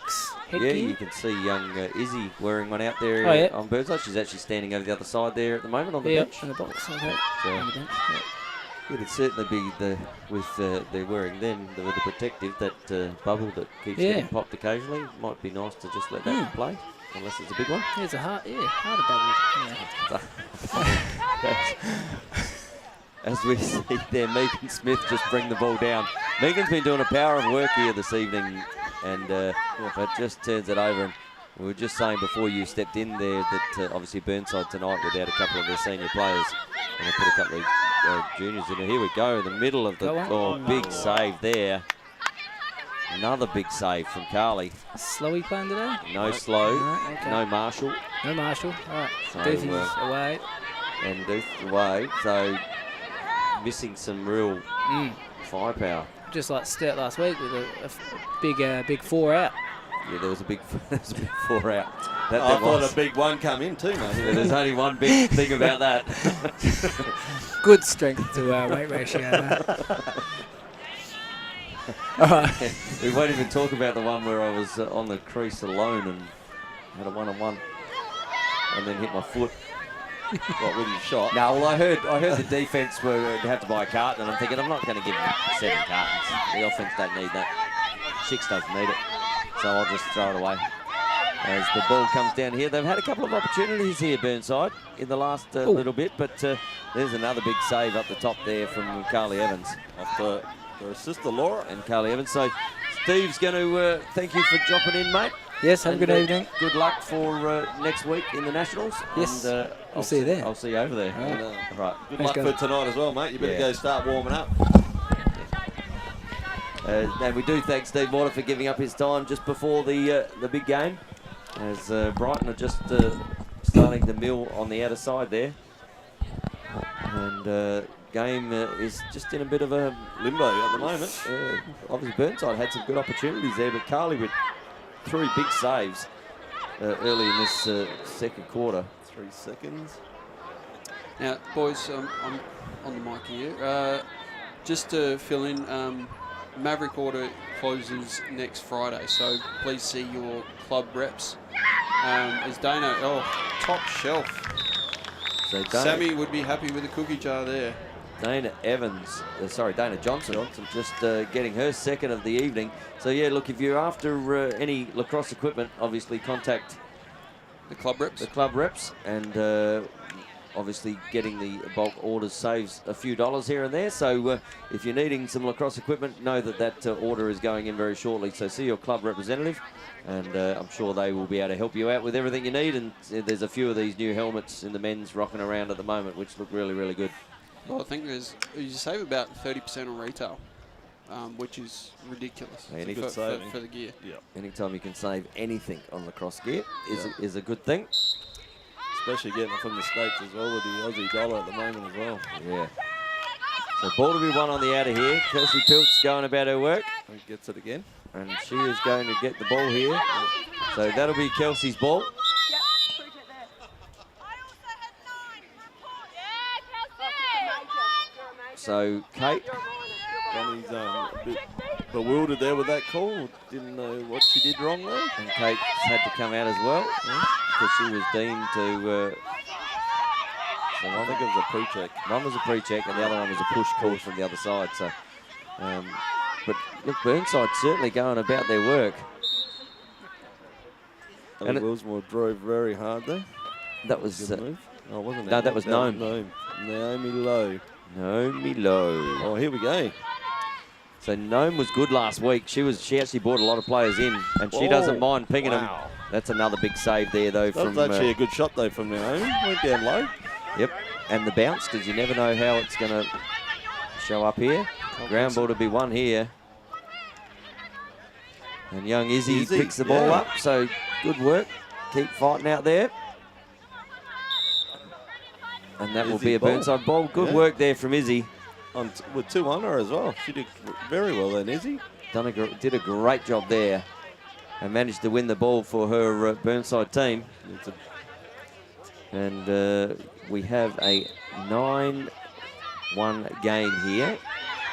Speaker 6: headgear.
Speaker 1: Yeah, you can see young Izzy wearing one out there on Burnside. She's actually standing over the other side there at the moment on the bench.
Speaker 6: On the box. Okay.
Speaker 1: So,
Speaker 6: On the bench. Yeah.
Speaker 1: it'd certainly be they're wearing then with the protective, that bubble that keeps getting popped occasionally. Might be nice to just let that play, unless it's a big one.
Speaker 6: Yeah, it's a harder bubble. Yeah.
Speaker 1: As we see there, Megan Smith just bring the ball down. Megan's been doing a power of work here this evening, and but just turns it over. And we were just saying before you stepped in there that obviously Burnside tonight without a couple of their senior players, and they put a couple of juniors in. Here we go, in the middle of the big save there. Another big save from Carly.
Speaker 6: Slowy playing today?
Speaker 1: No Slow,
Speaker 6: okay.
Speaker 1: no Marshall.
Speaker 6: No Marshall. All right.
Speaker 1: So,
Speaker 6: Doothy's away.
Speaker 1: And Dooth away, so missing some real firepower.
Speaker 6: Just like Sturt last week with a big 4 out.
Speaker 1: Yeah, there was a big 4 out.
Speaker 2: I thought a big one come in too, mate.
Speaker 1: Yeah, there's only one big thing about that.
Speaker 6: Good strength to weight ratio. All right.
Speaker 1: We won't even talk about the one where I was on the crease alone and had a one-on-one and then hit my foot.
Speaker 2: What, with your shot?
Speaker 1: No, well, I heard the defence would have to buy a carton, and I'm thinking I'm not going to give them 7 cartons. The offence don't need that. Chicks doesn't need it, so I'll just throw it away. As the ball comes down here, they've had a couple of opportunities here, Burnside, in the last little bit, but there's another big save up the top there from Carly Evans.
Speaker 2: Off to her sister Laura.
Speaker 1: And Carly Evans. So Steve's going to thank you for dropping in, mate.
Speaker 6: Yes, have a good evening.
Speaker 1: Good luck for next week in the Nationals.
Speaker 6: Yes,
Speaker 1: and,
Speaker 6: I'll see you there.
Speaker 1: I'll see you over there. Right.
Speaker 2: Good luck for tonight as well, mate. You better go start warming up.
Speaker 1: And we do thank Steve Morter for giving up his time just before the big game, as Brighton are just starting to mill on the outer side there. And game is just in a bit of a
Speaker 2: limbo at the moment.
Speaker 1: Obviously Burnside had some good opportunities there, but Carly with 3 big saves early in this second quarter.
Speaker 2: 3 seconds.
Speaker 3: Now, boys, I'm on the mic here. Just to fill in, Maverick order closes next Friday, so please see your club reps. As Dana, top shelf.
Speaker 1: So
Speaker 3: Sammy would be happy with a cookie jar there.
Speaker 1: Dana Johnson just getting her second of the evening. So yeah, look, if you're after any lacrosse equipment, obviously contact
Speaker 3: the club reps.
Speaker 1: And obviously getting the bulk orders saves a few dollars here and there. So if you're needing some lacrosse equipment, know that order is going in very shortly. So see your club representative, and I'm sure they will be able to help you out with everything you need. And there's a few of these new helmets in the men's rocking around at the moment, which look really, really good.
Speaker 3: Well, I think you save about 30% on retail, which is ridiculous for the gear.
Speaker 2: Yeah.
Speaker 1: Anytime you can save anything on lacrosse gear is a good thing.
Speaker 2: Especially getting it from the States as well with the Aussie dollar at the moment as well.
Speaker 1: Yeah. So ball to be won on the outer here. Kelsey Pilt's going about her work.
Speaker 2: And gets it again.
Speaker 1: And she is going to get the ball here. So that'll be Kelsey's ball. So Kate.
Speaker 2: Bonnie's a bit bewildered there with that call. Didn't know what she did wrong there.
Speaker 1: And Kate's had to come out as well because she was deemed to...
Speaker 2: so I think it was a pre-check.
Speaker 1: One was a pre-check and the other one was a push call from the other side. So, but look, Burnside certainly going about their work.
Speaker 2: And Willsmore drove very hard there.
Speaker 1: That was...
Speaker 2: wasn't it?
Speaker 1: No, that was Nome.
Speaker 2: Naomi Lowe.
Speaker 1: Naomi Lowe.
Speaker 2: Oh, here we go.
Speaker 1: So Nome was good last week. She actually brought a lot of players in, and she doesn't mind pinging them. That's another big save there, though.
Speaker 2: That was actually a good shot, though, from Naomi. Went down low.
Speaker 1: Yep, and the bounce, because you never know how it's going to show up here. Ground ball to be won here. And young Izzy picks the ball up, so good work. Keep fighting out there. And that will be a Burnside ball. Good work there from Izzy.
Speaker 2: With 2 on her as well. She did very well then, Izzy.
Speaker 1: Did a great job there and managed to win the ball for her Burnside team.
Speaker 2: It's a
Speaker 1: And we have a 9-1 game here.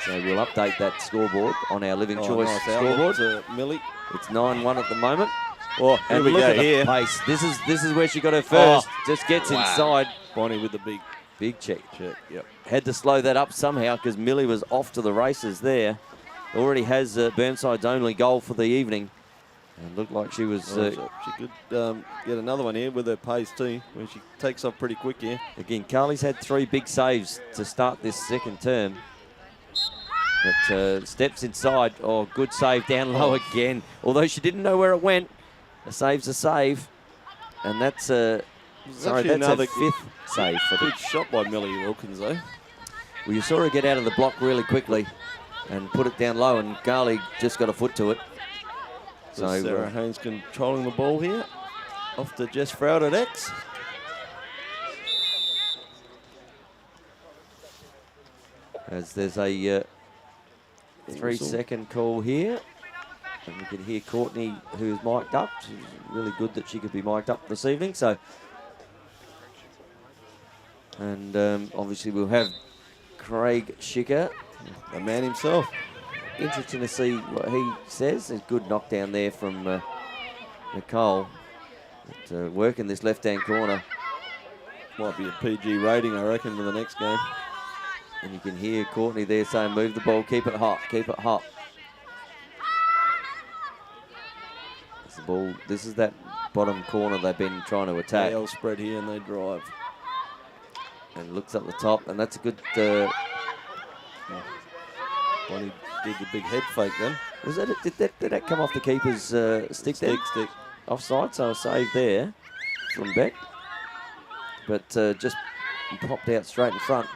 Speaker 1: So we'll update that scoreboard on our Living Choice scoreboard.
Speaker 2: Millie.
Speaker 1: It's 9-1 at the moment.
Speaker 2: Oh,
Speaker 1: And
Speaker 2: here we
Speaker 1: look
Speaker 2: go
Speaker 1: at the
Speaker 2: here.
Speaker 1: pace. This is where she got her first. Just gets inside.
Speaker 2: Bonnie with the big
Speaker 1: check.
Speaker 2: Yep.
Speaker 1: Had to slow that up somehow because Millie was off to the races there. Already has Burnside's only goal for the evening. And looked like she was...
Speaker 2: she could get another one here with her pace too, where she takes off pretty quick here.
Speaker 1: Again, Carly's had 3 big saves to start this second term. But steps inside. Oh, good save down low again. Although she didn't know where it went. A save's a save. And that's a... Sorry, that's
Speaker 2: another
Speaker 1: a 5th save for the...
Speaker 2: Good shot by Millie Wilkins though.
Speaker 1: Well, you saw her get out of the block really quickly and put it down low, and Carly just got a foot to it.
Speaker 2: So Sarah Haynes controlling the ball here. Off to Jess Froud at X.
Speaker 1: As there's a 3-second call here. And we can hear Courtney, who's mic'd up. She's really good that she could be mic'd up this evening. So, and obviously we'll have Craig Schicker,
Speaker 2: the man himself.
Speaker 1: Interesting to see what he says. There's a good knockdown there from Nicole. But, working this left-hand corner.
Speaker 2: Might be a PG rating, I reckon, for the next game.
Speaker 1: And you can hear Courtney there saying, move the ball, keep it hot, keep it hot. That's the ball. This is that bottom corner they've been trying to attack.
Speaker 2: AL spread here and they drive.
Speaker 1: And looks up the top, and that's a good...
Speaker 2: Bonnie did the big head fake then.
Speaker 1: Was that did that come off the keeper's stick there?
Speaker 2: Stick.
Speaker 1: Offside, so a save there from Beck. But just popped out straight in front.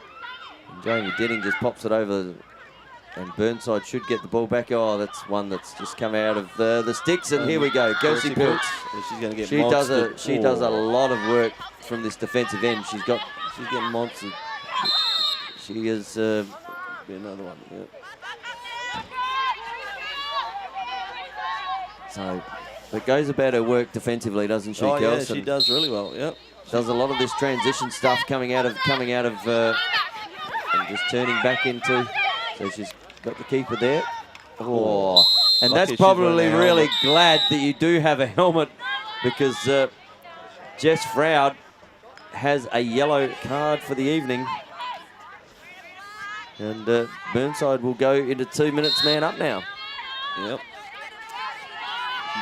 Speaker 1: And Jamie Denning just pops it over, and Burnside should get the ball back. Oh, that's one that's just come out of the sticks, and here we go. Kelsey Piltz.
Speaker 2: She's going to get
Speaker 1: She does a lot of work from this defensive end. She's getting monstered. She is...
Speaker 2: be another one, yeah.
Speaker 1: So, it goes about her work defensively, doesn't she,
Speaker 2: Oh,
Speaker 1: Kels?
Speaker 2: yeah, she does really well, yeah.
Speaker 1: Does a lot of this transition stuff coming out of and just turning back into. So she's got the keeper there. Oh, and
Speaker 2: Lucky
Speaker 1: that's
Speaker 2: she's
Speaker 1: probably
Speaker 2: wearing a
Speaker 1: really
Speaker 2: helmet.
Speaker 1: glad that you do have a helmet, because Jess Froud has a yellow card for the evening. And Burnside will go into 2 minutes man up now.
Speaker 2: Yep.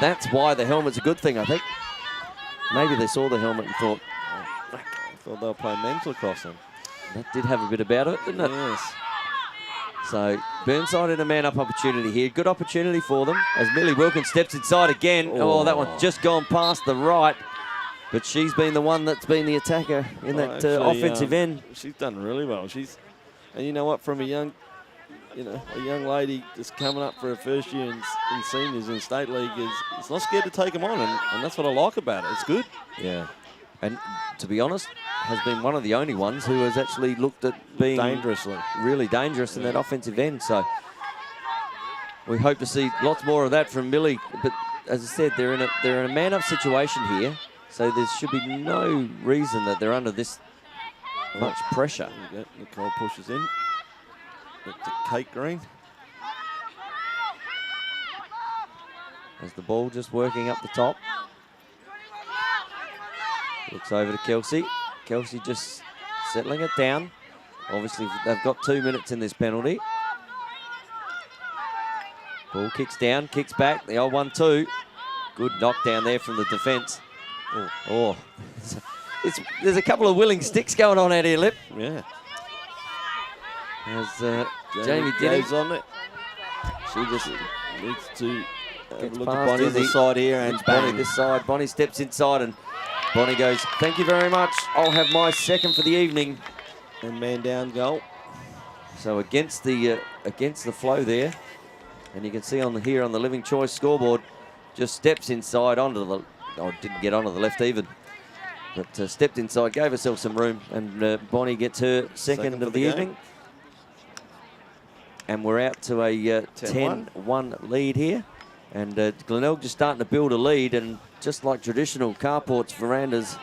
Speaker 1: That's why the helmet's a good thing, I think. Maybe they saw the helmet and thought,
Speaker 2: I thought they were playing men's lacrosse then.
Speaker 1: that did have a bit about it, didn't it?
Speaker 2: Yes.
Speaker 1: So Burnside in a man-up opportunity here. Good opportunity for them as Millie Wilkins steps inside again. Oh, that one's just gone past the right. But she's been the one that's been the attacker in that
Speaker 2: Actually,
Speaker 1: offensive end.
Speaker 2: She's done really well. And you know what, from a young lady just coming up for her first year in seniors in state league, is not scared to take them on, and that's what I like about it. It's good.
Speaker 1: Yeah. And to be honest, has been one of the only ones who has actually looked at being really dangerous in that offensive end. So we hope to see lots more of that from Millie. But as I said, they're in a man-up situation here, so there should be no reason that they're under this much pressure.
Speaker 2: There you go. Nicole pushes in. Back to Kate Green.
Speaker 1: As the ball just working up the top. Looks over to Kelsey. Kelsey just settling it down. Obviously, they've got 2 minutes in this penalty. Ball kicks down, kicks back. The old 1-2. Good knockdown there from the defence. Oh. There's a couple of willing sticks going on out here, Lip.
Speaker 2: Yeah.
Speaker 1: As Jamie Denning
Speaker 2: goes on it. She just needs to look
Speaker 1: past
Speaker 2: at Bonnie this side here, and
Speaker 1: Bonnie
Speaker 2: bang.
Speaker 1: this side. Bonnie steps inside, and Bonnie goes, thank you very much. I'll have my second for the evening.
Speaker 2: And man down goal.
Speaker 1: So against the flow there, and you can see here on the Living Choice scoreboard, just steps inside onto the... Oh, didn't get onto the left even. But stepped inside, gave herself some room, and Bonnie gets her second
Speaker 2: for
Speaker 1: of
Speaker 2: the
Speaker 1: the
Speaker 2: game.
Speaker 1: evening. And we're out to a 10-1 lead here. And Glenelg just starting to build a lead, and just like traditional carports, verandas,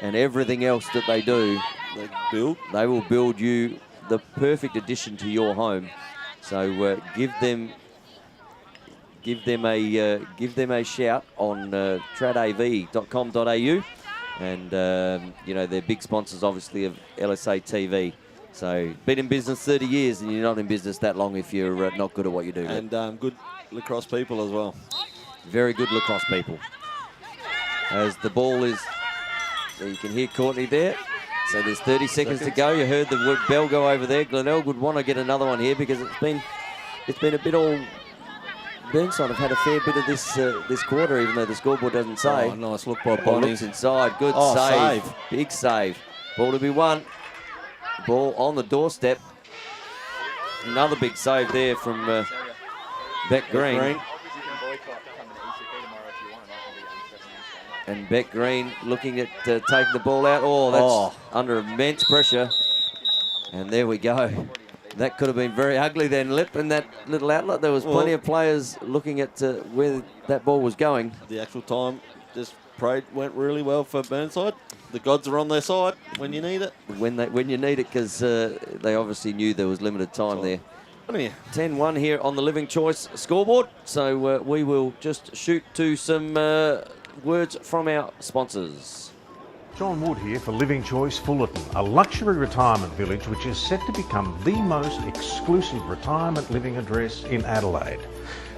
Speaker 1: and everything else that they do, they will build you the perfect addition to your home. So give them a shout on tradav.com.au, and you know, they're big sponsors obviously of LSA TV. So been in business 30 years, and you're not in business that long if you're not good at what you do.
Speaker 2: And good lacrosse people as well.
Speaker 1: Very good lacrosse people. As the ball is, so you can hear Courtney there. So there's 30 seconds to go. You heard the bell go over there. Glenelg would want to get another one here because it's been a bit all. Burnside have had a fair bit of this this quarter, even though the scoreboard doesn't say.
Speaker 2: Oh, nice look by
Speaker 1: Ball
Speaker 2: Bonnie.
Speaker 1: looks inside. Good
Speaker 2: save.
Speaker 1: Big save. Ball to be won. Ball on the doorstep. Another big save there from Beck Green. And Beck Green looking at taking the ball out. Oh, that's under immense pressure. And there we go. That could have been very ugly then, Lip, in that little outlet. There was plenty of players looking at where that ball was going.
Speaker 2: The actual time just went really well for Burnside. The gods are on their side when you need it.
Speaker 1: When you need it, because they obviously knew there was limited time there. 10-1 here on the Living Choice scoreboard. So we will just shoot to some words from our sponsors.
Speaker 4: John Wood here for Living Choice Fullerton, a luxury retirement village which is set to become the most exclusive retirement living address in Adelaide.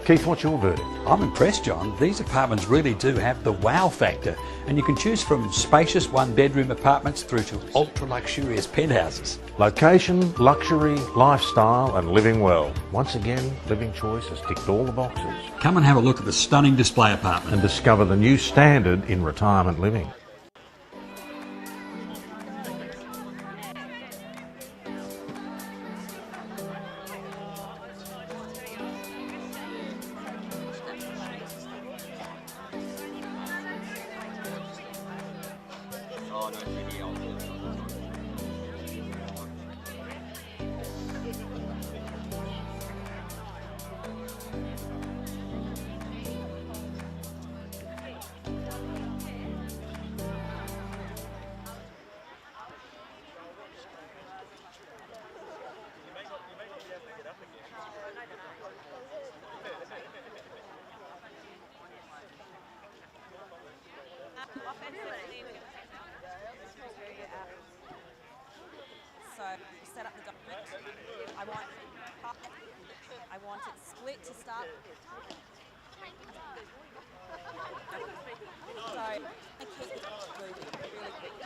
Speaker 4: Keith, what's your verdict?
Speaker 5: I'm impressed, John. These apartments really do have the wow factor, and you can choose from spacious one-bedroom apartments through to ultra-luxurious penthouses.
Speaker 4: Location, luxury, lifestyle and living well. Once again, Living Choice has ticked all the boxes.
Speaker 5: Come and have a look at the stunning display apartment
Speaker 4: and discover the new standard in retirement living.
Speaker 7: So set up the document. I want it split to start. So I keep it moving really quick.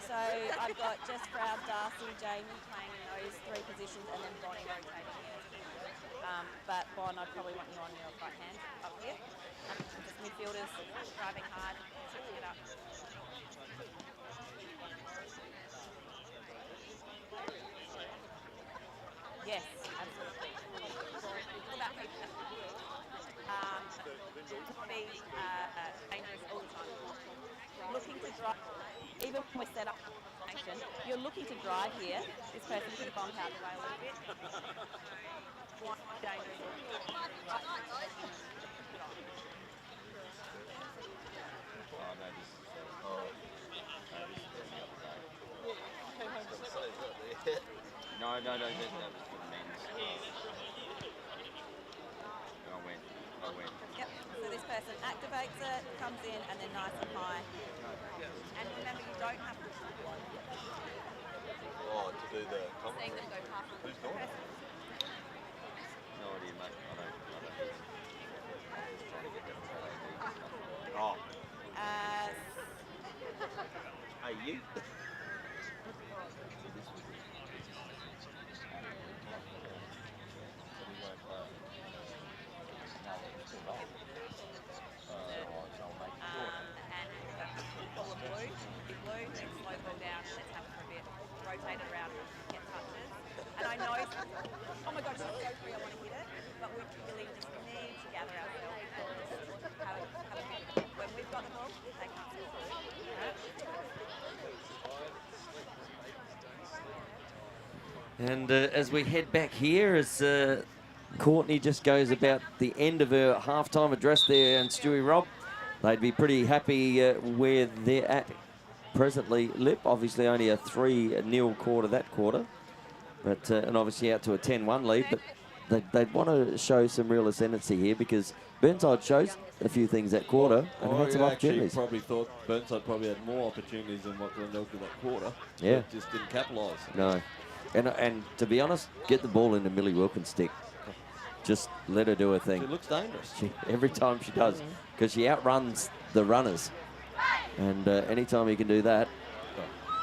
Speaker 7: So I've got Jess Proud, Darcy, Jamie playing in those three positions, and then Bonnie rotating here. But Bon, I probably want you on your right hand up here. Just midfielders driving hard, switching it up. Yes, absolutely. What about me? Be dangerous all the time. Looking to drive, even when we're set up action, you're looking to drive here. This person could have bumped out the way a little bit. Dangerous.
Speaker 8: No, that was for the men's. I went.
Speaker 7: Yep, so this person activates it, comes in, and then nice and high. And remember, you don't have to...
Speaker 2: Oh, to do the...
Speaker 7: Seeing them go past.
Speaker 2: Who's doing it?
Speaker 8: No idea, mate. I don't. I'm just trying to get that stuff.
Speaker 2: Oh.
Speaker 8: Hey, you?
Speaker 7: I know, oh my God, it's so free, I want to hit it, but we really just need to gather ourselves and just have a bit. When we've got the ball, they can't score.
Speaker 1: And as we head back here, as Courtney just goes about the end of her halftime address there, and Stewie Rob, they'd be pretty happy where they're at presently. Lip, obviously only a 3-0 quarter that quarter, but and obviously out to a 10-1 lead, but they'd want to show some real ascendancy here because Burnside shows a few things that quarter and had some
Speaker 2: I actually
Speaker 1: opportunities.
Speaker 2: probably thought Burnside probably had more opportunities than what Glenelg did that quarter.
Speaker 1: Yeah.
Speaker 2: But just didn't capitalise.
Speaker 1: No. And to be honest, get the ball into Millie Wilkins' stick. Just let her do her thing.
Speaker 2: She looks dangerous.
Speaker 1: Every time she does, because she outruns the runners. And anytime you can do that,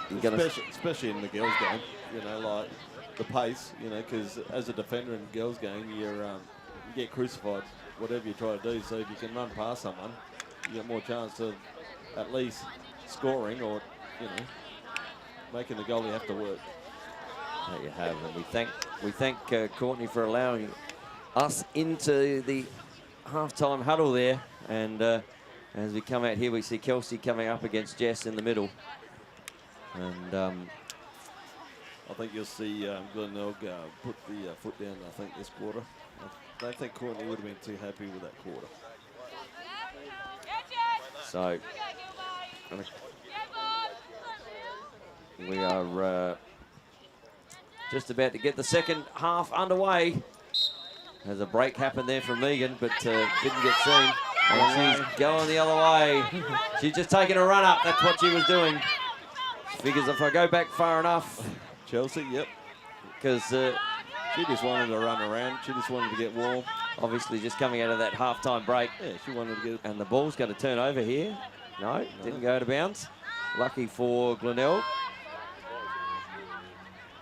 Speaker 1: you're going to...
Speaker 2: Especially in the girls' game, you know, like the pace, you know, because as a defender in the girls' game, you get crucified, whatever you try to do. So if you can run past someone, you get more chance of at least scoring or, you know, making the goal you have to work.
Speaker 1: There you have, and we thank Courtney for allowing us into the halftime huddle there. And as we come out here, we see Kelsey coming up against Jess in the middle. And
Speaker 2: I think you'll see Glenelg put the foot down, I think, this quarter. I don't think Courtney would have been too happy with that quarter.
Speaker 1: So we are just about to get the second half underway. There's a break happened there from Megan, but didn't get seen. And she's going the other way. She's just taking a run up. That's what she was doing. Figures if I go back far enough.
Speaker 2: Chelsea, yep.
Speaker 1: Because
Speaker 2: she just wanted to run around. She just wanted to get warm.
Speaker 1: Obviously just coming out of that half-time break.
Speaker 2: Yeah, she wanted to get...
Speaker 1: And the ball's going to turn over here. No, didn't go out of bounds. Lucky for Glenelg.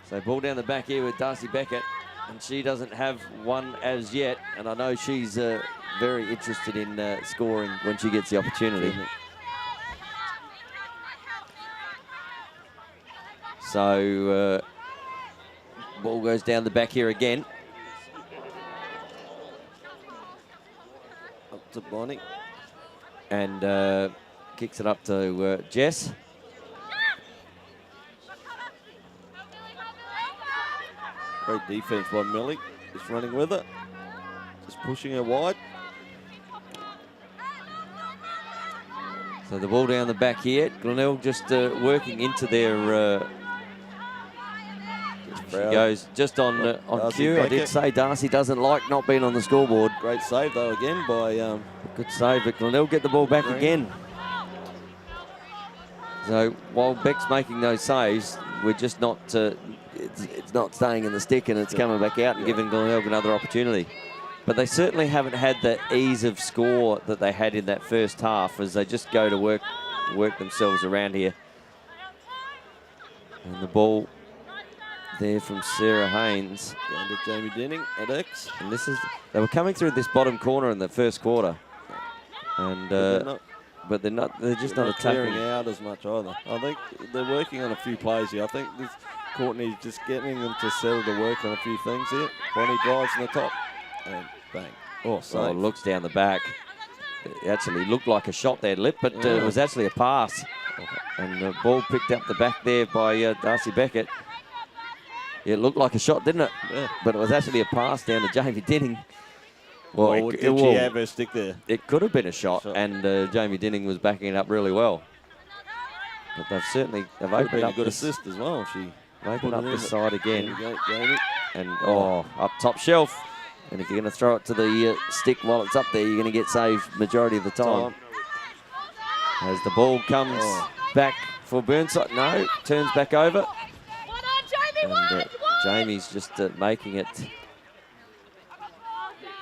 Speaker 1: So ball down the back here with Darcy Beckett. And she doesn't have one as yet. And I know she's very interested in scoring when she gets the opportunity. So ball goes down the back here again.
Speaker 2: Up to Bonnie.
Speaker 1: And kicks it up to Jess.
Speaker 2: Great defense by Millie. Just running with it. Just pushing her wide.
Speaker 1: So the ball down the back here. Glenelg just working into their... she goes just on cue.
Speaker 2: Beckett.
Speaker 1: I did say Darcy doesn't like not being on the scoreboard.
Speaker 2: Great save, though, again by...
Speaker 1: Good save, but Glenelg get the ball back again. So while Beck's making those saves, we're just not... it's not staying in the stick and it's coming back out and giving Glenelg another opportunity. But they certainly haven't had the ease of score that they had in that first half as they just go to work themselves around here. And the ball there from Sarah Haynes.
Speaker 2: Down to Jamie Denning at X.
Speaker 1: And this is, they were coming through this bottom corner in the first quarter. And but they're just not
Speaker 2: clearing
Speaker 1: attacking
Speaker 2: out as much either. I think they're working on a few plays here. I think this Courtney's just getting them to settle to work on a few things here. Bonnie drives in the top and bang. Oh,
Speaker 1: so looks down the back. It actually looked like a shot there, Lip, but it was actually a pass. And the ball picked up the back there by Darcy Beckett. It looked like a shot, didn't it?
Speaker 2: Yeah.
Speaker 1: But it was actually a pass down to Jamie Denning. Well,
Speaker 2: did she have her stick there?
Speaker 1: It could have been a shot, and Jamie Denning was backing it up really well. But they've opened up
Speaker 2: a good assist as well. She
Speaker 1: opened up the side again.
Speaker 2: There you go, Jamie.
Speaker 1: And up top shelf. And if you're going to throw it to the stick while it's up there, you're going to get saved majority of the time. As the ball comes back for Burnside. No, turns back over. And Jamie's just making it.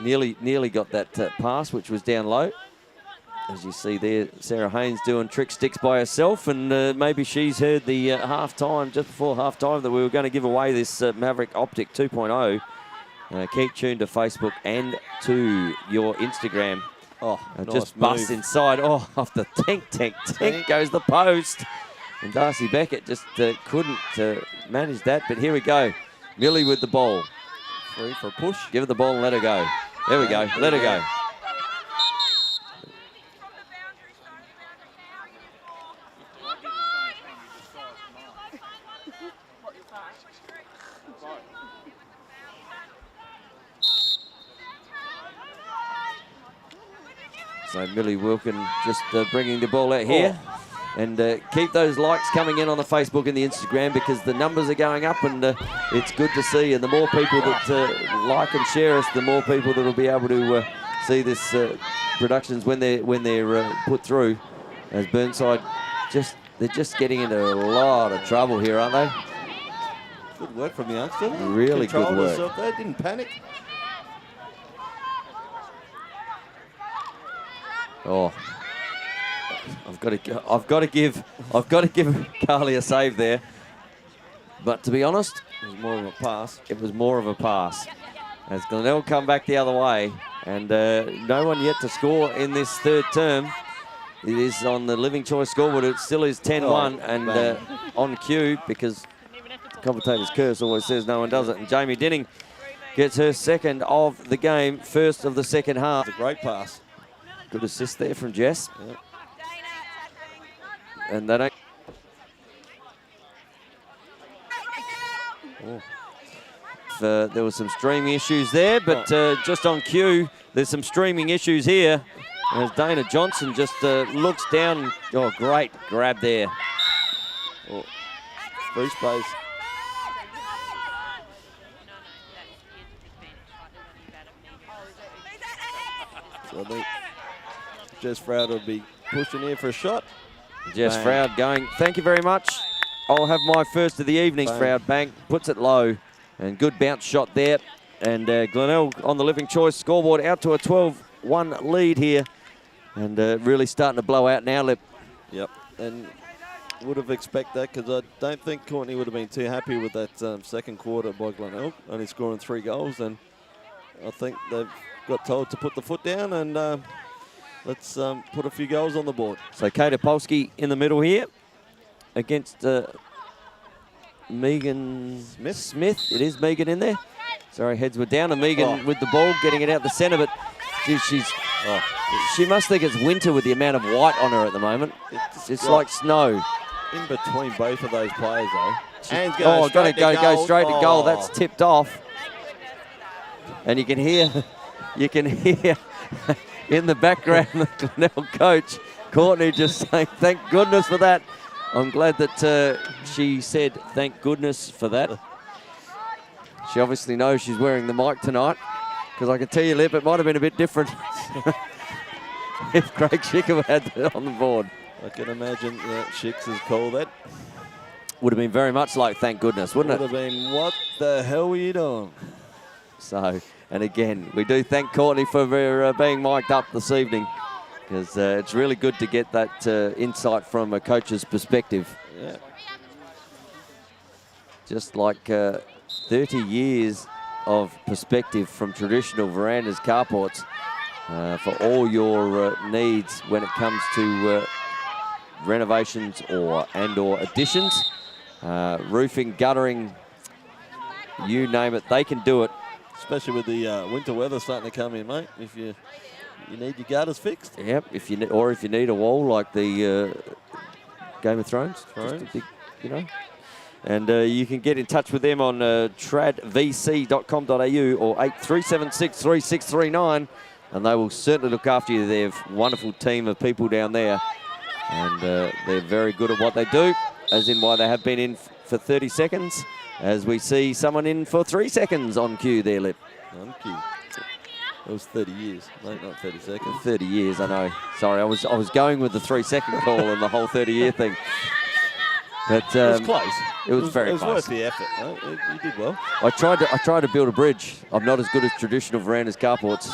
Speaker 1: Nearly got that pass, which was down low. As you see there, Sarah Haynes doing trick sticks by herself, and maybe she's heard the half-time, just before half-time, that we were going to give away this Maverick Optic 2.0. Keep tuned to Facebook and to your Instagram.
Speaker 2: Nice
Speaker 1: just busts
Speaker 2: move.
Speaker 1: inside. Off the tank goes the post. And Darcy Beckett just couldn't manage that, but here we go. Millie with the ball.
Speaker 2: Free for a push.
Speaker 1: Give her the ball and let her go. There we go. Let her go. So Millie Wilkin just bringing the ball out here. And keep those likes coming in on the Facebook and the Instagram, because the numbers are going up, and it's good to see. And the more people that like and share us, the more people that will be able to see this productions when they're put through. As Burnside they're just getting into a lot of trouble here, aren't they?
Speaker 2: Good work from the youngster.
Speaker 1: Really good
Speaker 2: Controlled
Speaker 1: work.
Speaker 2: herself there, didn't panic.
Speaker 1: Oh, I've got to give Carly a save there. But to be honest,
Speaker 2: It was more of a pass.
Speaker 1: it was more of a pass. As Glenelg come back the other way, and no one yet to score in this third term. It is on the Living Choice scoreboard. It still is 10-1, and on cue, because commentator's curse always says no one does it. And Jamie Dinning gets her second of the game, first of the second half.
Speaker 2: It's a great pass.
Speaker 1: Good assist there from Jess.
Speaker 2: Yep.
Speaker 1: And they don't. There were some streaming issues there, but just on cue, there's some streaming issues here. As Dana Johnson just looks down. Oh, great grab there.
Speaker 2: Free space. So I think Jess Froud will be pushing here for a shot.
Speaker 1: Jess
Speaker 2: Bang.
Speaker 1: Froud going, thank you very much. I'll have my first of the evening.
Speaker 2: Bang.
Speaker 1: Froud bang, puts it low. And good bounce shot there. And Glenelg on the Living Choice scoreboard out to a 12-1 lead here. And really starting to blow out now, Lip.
Speaker 2: Yep. And would have expected that, because I don't think Courtney would have been too happy with that second quarter by Glenelg, only scoring 3 goals. And I think they've got told to put the foot down and let's put a few goals on the board.
Speaker 1: So Kata Polsky in the middle here against Megan Smith. It is Megan in there. Sorry, heads were down, and Megan with the ball, getting it out the centre, but she must think it's winter with the amount of white on her at the moment. It's like snow.
Speaker 2: In between both of those players, though. And
Speaker 1: Go straight to goal. That's tipped off. And you can hear in the background the Glenelg coach, Courtney, just saying, thank goodness for that. I'm glad that she said, thank goodness for that. She obviously knows she's wearing the mic tonight, because I can tell you, Lip, it might have been a bit different if Craig Schicker had that on the board.
Speaker 2: I can imagine Schicks has called that.
Speaker 1: Would have been very much like thank goodness, wouldn't it?
Speaker 2: Would have been, what the hell were you doing?
Speaker 1: So, and again, we do thank Courtney for being mic'd up this evening, because it's really good to get that insight from a coach's perspective.
Speaker 2: Yeah.
Speaker 1: Just like 30 years of perspective from traditional verandas, carports, for all your needs when it comes to renovations or additions, roofing, guttering, you name it, they can do it.
Speaker 2: Especially with the winter weather starting to come in, mate. If you need your gutters fixed.
Speaker 1: Yep, if you need a wall like the Game of Thrones. Just a big, And you can get in touch with them on tradvc.com.au or 8376 3639, and they will certainly look after you. They have a wonderful team of people down there, and they're very good at what they do, as in why they have been in for 30 seconds, as we see someone in for 3 seconds on cue there, Lip.
Speaker 2: On cue. It was 30 years, mate, not 30 seconds.
Speaker 1: 30 years, I know. Sorry, I was going with the 3-second call and the whole 30-year thing. But
Speaker 2: it was close.
Speaker 1: It was very close.
Speaker 2: It was worth the effort. Mate. You did well.
Speaker 1: I tried to build a bridge. I'm not as good as traditional verandas, carports,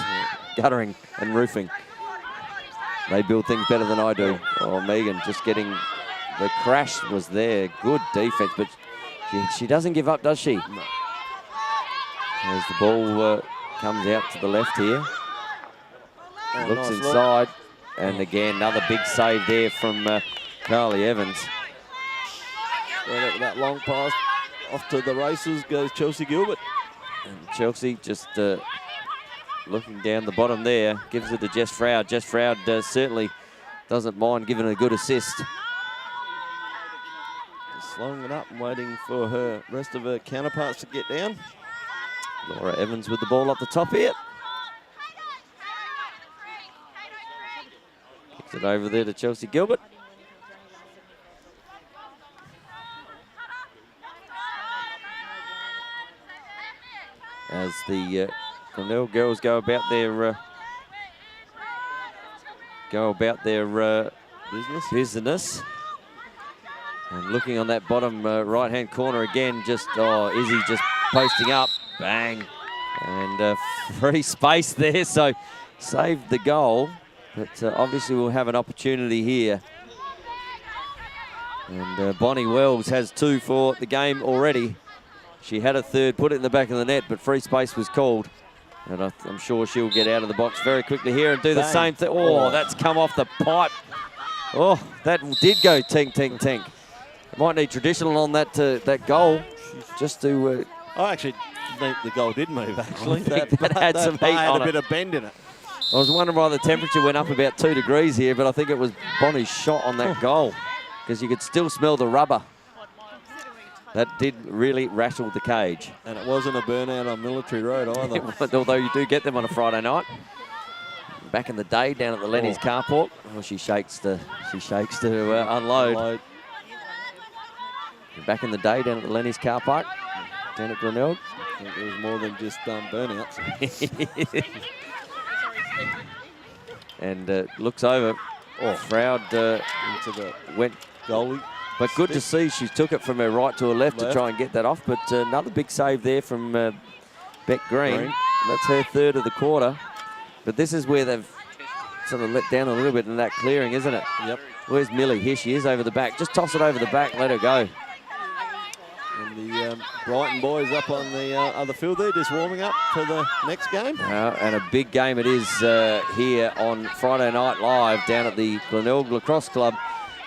Speaker 1: guttering and roofing. They build things better than I do. Oh, Megan just getting the crash was there. Good defense, but she doesn't give up, does she? No. As the ball comes out to the left here. Looks
Speaker 2: nice
Speaker 1: inside. And again, another big save there from Carly Evans.
Speaker 2: That long pass off to the races goes Chelsea Gilbert.
Speaker 1: And Chelsea just looking down the bottom there, gives it to Jess Froud. Jess Froud certainly doesn't mind giving a good assist.
Speaker 2: Just slowing it up and waiting for her rest of her counterparts to get down.
Speaker 1: Laura Evans with the ball up the top here. It over there to Chelsea Gilbert. As the Glenelg girls go about their business. And looking on that bottom right-hand corner again, just Izzy just posting up, bang, and free space there. So saved the goal, but obviously we'll have an opportunity here. And Bonnie Wells has 2 for the game already. She had a third, put it in the back of the net, but free space was called. And I'm sure she'll get out of the box very quickly here and do the same thing. Oh, that's come off the pipe. Oh, that did go tink, tink, tink. Might need traditional on that goal, just to...
Speaker 2: I actually think the goal did move, actually.
Speaker 1: That had some heat
Speaker 2: had
Speaker 1: on
Speaker 2: a
Speaker 1: it.
Speaker 2: bit of bend in it.
Speaker 1: I was wondering why the temperature went up about 2 degrees here, but I think it was Bonnie's shot on that goal, because you could still smell the rubber. That did really rattle the cage.
Speaker 2: And it wasn't a burnout on Military Road either.
Speaker 1: Although you do get them on a Friday night. Back in the day, down at the Lenny's carport. Oh, she shakes to unload. Back in the day, down at the Lenny's car park, down at Glenelg.
Speaker 2: I think there was more than just burnouts.
Speaker 1: And looks over. Oh, Froud
Speaker 2: into the
Speaker 1: went
Speaker 2: goalie.
Speaker 1: But good to see she took it from her right to her left to try and get that off. But another big save there from Beck Green. That's her third of the quarter. But this is where they've sort of let down a little bit in that clearing, isn't it?
Speaker 2: Yep.
Speaker 1: Where's Millie? Here she is over the back. Just toss it over the back, let her go.
Speaker 2: And the Brighton boys up on the other field there, just warming up for the next game.
Speaker 1: And a big game it is here on Friday Night Live down at the Glenelg Lacrosse Club.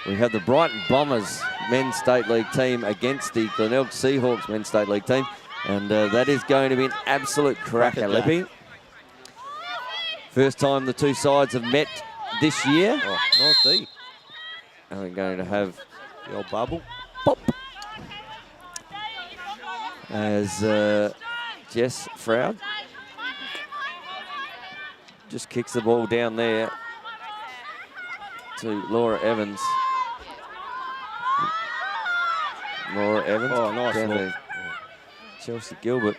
Speaker 1: We have the Brighton Bombers men's state league team against the Glenelg Seahawks men's state league team. And that is going to be an absolute cracker, Lippy. First time the two sides have met this year.
Speaker 2: Oh, nice D.
Speaker 1: And we're going to have
Speaker 2: the old bubble.
Speaker 1: Pop. As Jess Froud just kicks the ball down there to Laura Evans. Laura Evans.
Speaker 2: Oh, nice
Speaker 1: down
Speaker 2: look.
Speaker 1: to Chelsea Gilbert.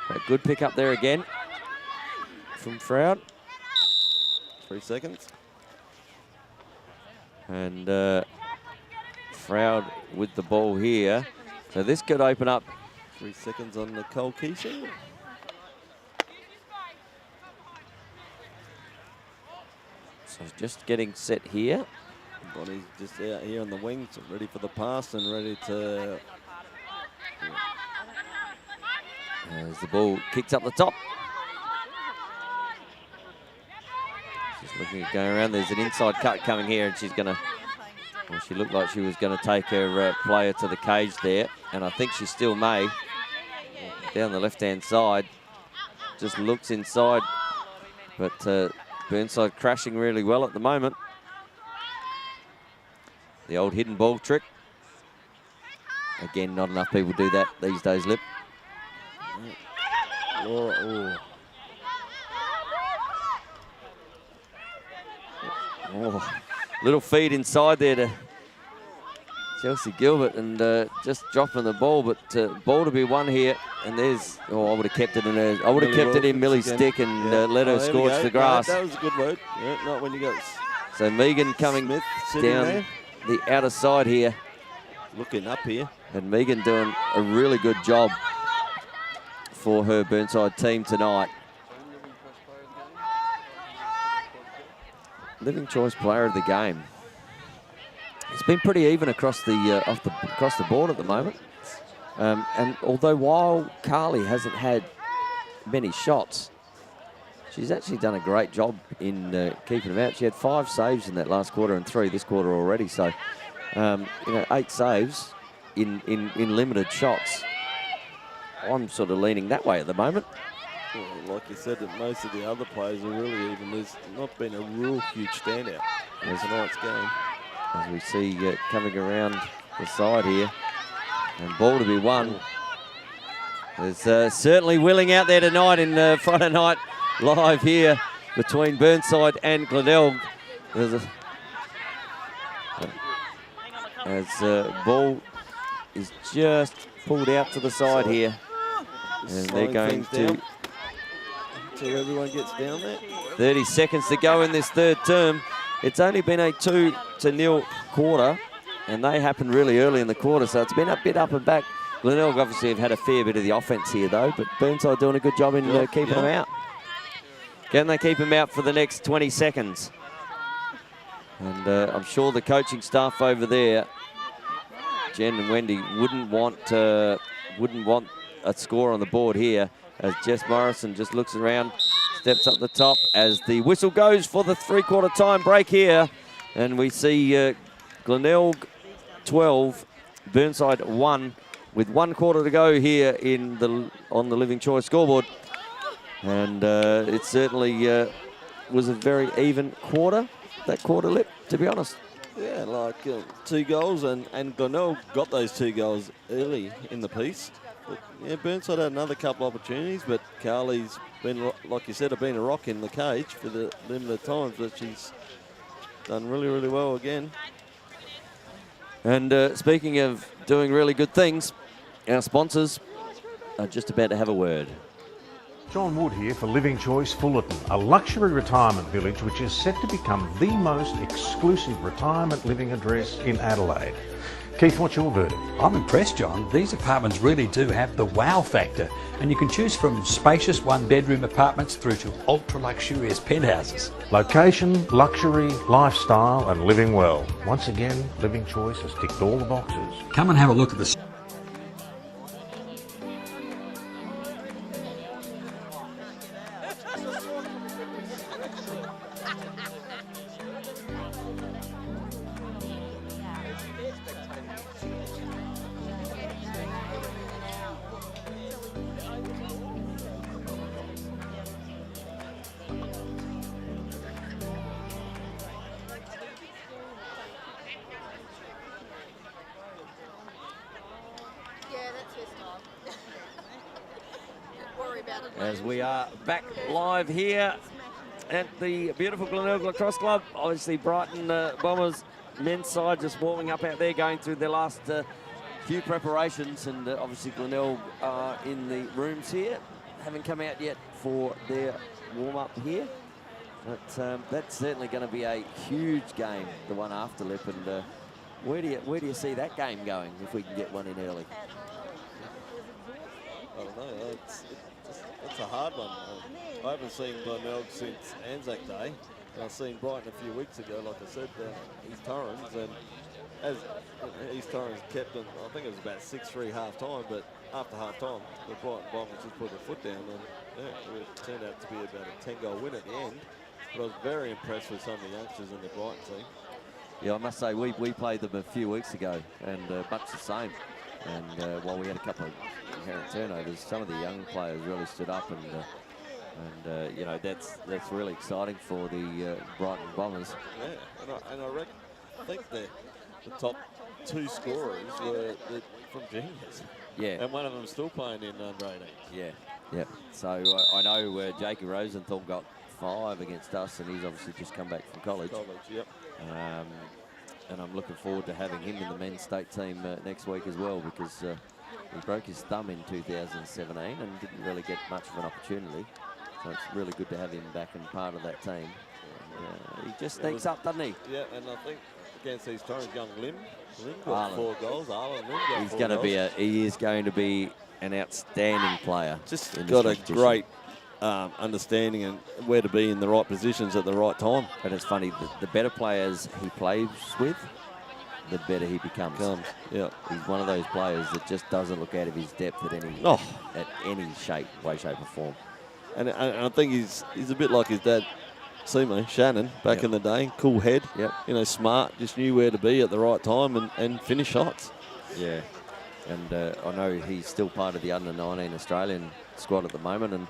Speaker 1: A good pick up there again from Froud.
Speaker 2: 3 seconds.
Speaker 1: And Froud with the ball here. So this could open up.
Speaker 2: 3 seconds on Nicole Keesing.
Speaker 1: So just getting set here.
Speaker 2: Bonnie's just out here on the wing, so ready for the pass and ready to...
Speaker 1: As the ball kicks up the top. She's looking at going around. There's an inside cut coming here, and she's going to... Well, she looked like she was going to take her player to the cage there, and I think she still may. Down the left-hand side. Just looks inside, but Burnside crashing really well at the moment. The old hidden ball trick. Again, not enough people do that these days, Lip.
Speaker 2: Laura,
Speaker 1: oh, little feed inside there to Chelsea Gilbert, and just dropping the ball, but ball to be won here. And there's, I would have kept it in her. I would have kept it in Millie's stick and let her scorch the grass.
Speaker 2: That was a good word. Yeah, not when you got
Speaker 1: So Megan coming
Speaker 2: Smith
Speaker 1: down
Speaker 2: there.
Speaker 1: the outer side here.
Speaker 2: Looking up here.
Speaker 1: And Megan doing a really good job for her Burnside team tonight. Living choice player of the game. It's been pretty even across the across the board at the moment. And although while Carly hasn't had many shots, she's actually done a great job in keeping them out. She had 5 saves in that last quarter and 3 this quarter already. So, 8 saves in limited shots. I'm sort of leaning that way at the moment.
Speaker 2: Well, like you said, that most of the other players are really even. There's not been a real huge standout in tonight's game.
Speaker 1: As we see coming around the side here. And ball to be won. There's certainly willing out there tonight in Friday Night Live here between Burnside and Glenelg. There's As ball is just pulled out to the side here. And they're going to...
Speaker 2: Until everyone gets down there.
Speaker 1: 30 seconds to go in this third term. It's only been a 2-0 quarter, and they happened really early in the quarter, so it's been a bit up and back. Glenelg obviously have had a fair bit of the offense here, though, but Burnside doing a good job in keeping them out. Can they keep them out for the next 20 seconds? And I'm sure the coaching staff over there, Jen and Wendy, wouldn't want a score on the board here, as Jess Morrison just looks around, steps up the top as the whistle goes for the three-quarter time break here. And we see Glenelg 12, Burnside 1, with 1 quarter to go here on the Living Choice scoreboard. And it certainly was a very even quarter, that quarter lip, to be honest.
Speaker 2: Yeah, like 2 goals, and Glenelg got those 2 goals early in the piece. But, yeah, Burnside had another couple opportunities, but Carly's been, like you said, been a rock in the cage for the limited times, but she's done really, really well again.
Speaker 1: And speaking of doing really good things, our sponsors are just about to have a word.
Speaker 4: John Wood here for Living Choice Fullerton, a luxury retirement village which is set to become the most exclusive retirement living address in Adelaide. Keith, what's your verdict?
Speaker 5: I'm impressed, John. These apartments really do have the wow factor, and you can choose from spacious 1-bedroom apartments through to ultra-luxurious penthouses.
Speaker 4: Location, luxury, lifestyle and living well. Once again, Living Choice has ticked all the boxes.
Speaker 5: Come and have a look at the...
Speaker 1: As we are back live here at the beautiful Glenelg Lacrosse Club. Obviously Brighton Bombers men's side just warming up out there, going through their last few preparations, and obviously Glenelg are in the rooms here. Haven't come out yet for their warm-up here. But that's certainly going to be a huge game, the one after Lip. And where do you see that game going if we can get one in early?
Speaker 2: I don't know. It's a hard one. I haven't seen Glenelg since Anzac Day. And I've seen Brighton a few weeks ago, like I said, East Torrens. And as East Torrens kept them, I think it was about 6-3 half-time, but after half-time, the Brighton Bombers just put their foot down, and yeah, it turned out to be about a 10-goal win at the end. But I was very impressed with some of the youngsters in the Brighton team.
Speaker 1: Yeah, I must say, we played them a few weeks ago, and much the same. And while we had a couple of inherent turnovers, some of the young players really stood up, and you know, that's really exciting for the Brighton Bombers.
Speaker 2: Yeah, and I think the top 2 scorers were from juniors.
Speaker 1: Yeah.
Speaker 2: And one of them still playing in under 18.
Speaker 1: Yeah. So I know Jacob Rosenthal got 5 against us, and he's obviously just come back from college.
Speaker 2: Yep.
Speaker 1: And I'm looking forward to having him in the men's state team next week as well, because he broke his thumb in 2017 and didn't really get much of an opportunity. So it's really good to have him back and part of that team. And, he just sneaks up, doesn't he?
Speaker 2: Yeah, and I think against these Torrens, young Lim got 4 goals. Arlen Lim got 4 goals.
Speaker 1: He is going to be an outstanding player.
Speaker 2: Just got a great understanding and where to be in the right positions at the right time.
Speaker 1: But it's funny, the better players he plays with, the better he becomes.
Speaker 2: Yeah.
Speaker 1: He's one of those players that just doesn't look out of his depth at any way, shape or form.
Speaker 2: And I think he's a bit like his dad, Seymour, Shannon, back in the day. Cool head, smart, just knew where to be at the right time and finish shots.
Speaker 1: Yeah, and I know he's still part of the under-19 Australian squad at the moment, and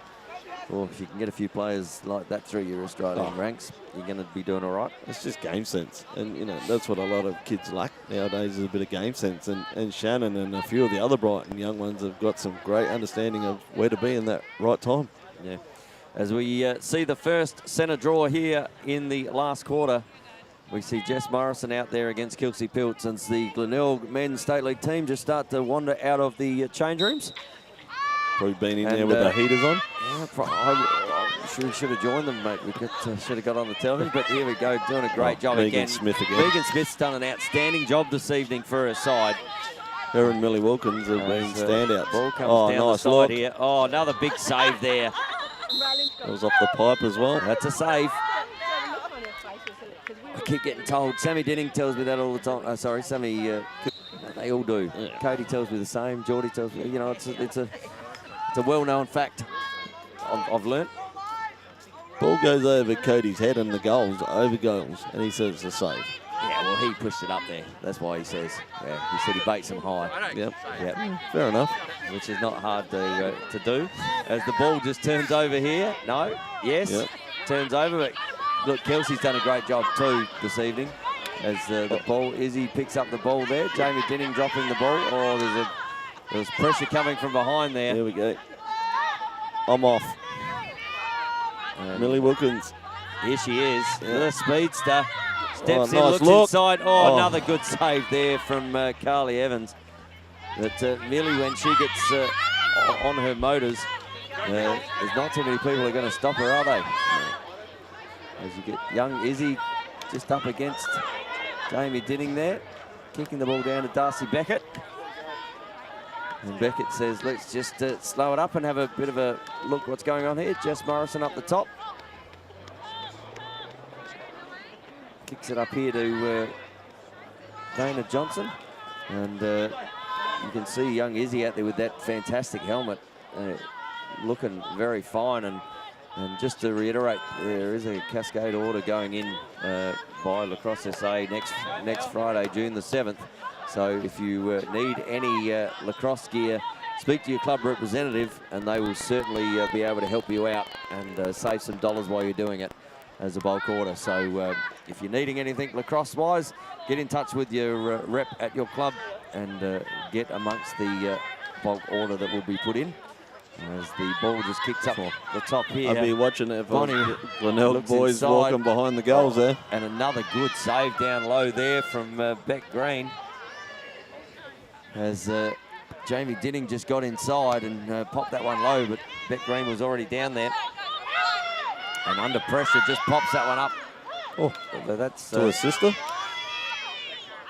Speaker 1: well, if you can get a few players like that through your Australian ranks, you're going to be doing all right.
Speaker 2: It's just game sense. And, you know, that's what a lot of kids lack nowadays, is a bit of game sense. And Shannon and a few of the other Brighton young ones have got some great understanding of where to be in that right time.
Speaker 1: Yeah. As we see the first centre draw here in the last quarter, We see Jess Morrison out there against Kelsey Pilts, and the Glenelg men's state league team just start to wander out of the change rooms.
Speaker 2: Probably been in there with the heaters on.
Speaker 1: Yeah, I should have joined them, mate. We should have got on the television, but here we go, doing a great job
Speaker 2: Megan
Speaker 1: again.
Speaker 2: Smith again.
Speaker 1: Megan Smith's done an outstanding job this evening for her side.
Speaker 2: Her and Millie Wilkins have been standouts.
Speaker 1: Ball comes down the side here. Oh, another big save there.
Speaker 2: That was off the pipe as well.
Speaker 1: That's a save. I keep getting told. Sammy Denning tells me that all the time. Sorry, Sammy. They all do.
Speaker 2: Yeah.
Speaker 1: Cody tells me the same. Geordie tells me. You know, it's a well-known fact. I've learnt.
Speaker 2: Ball goes over Cody's head and the goals, over goals, and he says it's a save.
Speaker 1: Yeah, well, he pushed it up there. That's why he says. Yeah, he said he baits them high.
Speaker 2: Yep.
Speaker 1: Yep.
Speaker 2: Fair enough.
Speaker 1: Which is not hard to do. As the ball just turns over here. No. Yes.
Speaker 2: Yep.
Speaker 1: Turns over. But look, Kelsey's done a great job too this evening. As the ball, Izzy picks up the ball there. Jamie Dinning dropping the ball. Oh, there's pressure coming from behind there.
Speaker 2: Here we go. I'm off. Millie Wilkins.
Speaker 1: Here she is.
Speaker 2: Yeah.
Speaker 1: The speedster. Steps in,
Speaker 2: nice
Speaker 1: looks
Speaker 2: look.
Speaker 1: inside. Oh, another good save there from Carly Evans. But Millie, when she gets on her motors, there's not too many people who are going to stop her, are they? As you get young Izzy just up against Jamie Dinning there, kicking the ball down to Darcy Beckett. And Beckett says, let's just slow it up and have a bit of a look what's going on here. Jess Morrison up the top. Kicks it up here to Dana Johnson. And you can see young Izzy out there with that fantastic helmet, looking very fine. And just to reiterate, there is a cascade order going in by Lacrosse SA next Friday, June the 7th. So if you need any lacrosse gear, speak to your club representative and they will certainly be able to help you out and save some dollars while you're doing it as a bulk order. So if you're needing anything lacrosse-wise, get in touch with your rep at your club and get amongst the bulk order that will be put in. As the ball just kicks up the top here.
Speaker 2: I'll be watching it if
Speaker 1: Glenelg
Speaker 2: boys
Speaker 1: inside.
Speaker 2: walking behind the goals there.
Speaker 1: And another good save down low there from Beck Green. As Jamie Dinning just got inside and popped that one low, but Beck Green was already down there. And under pressure, just pops that one up. Oh, that's
Speaker 2: To her sister.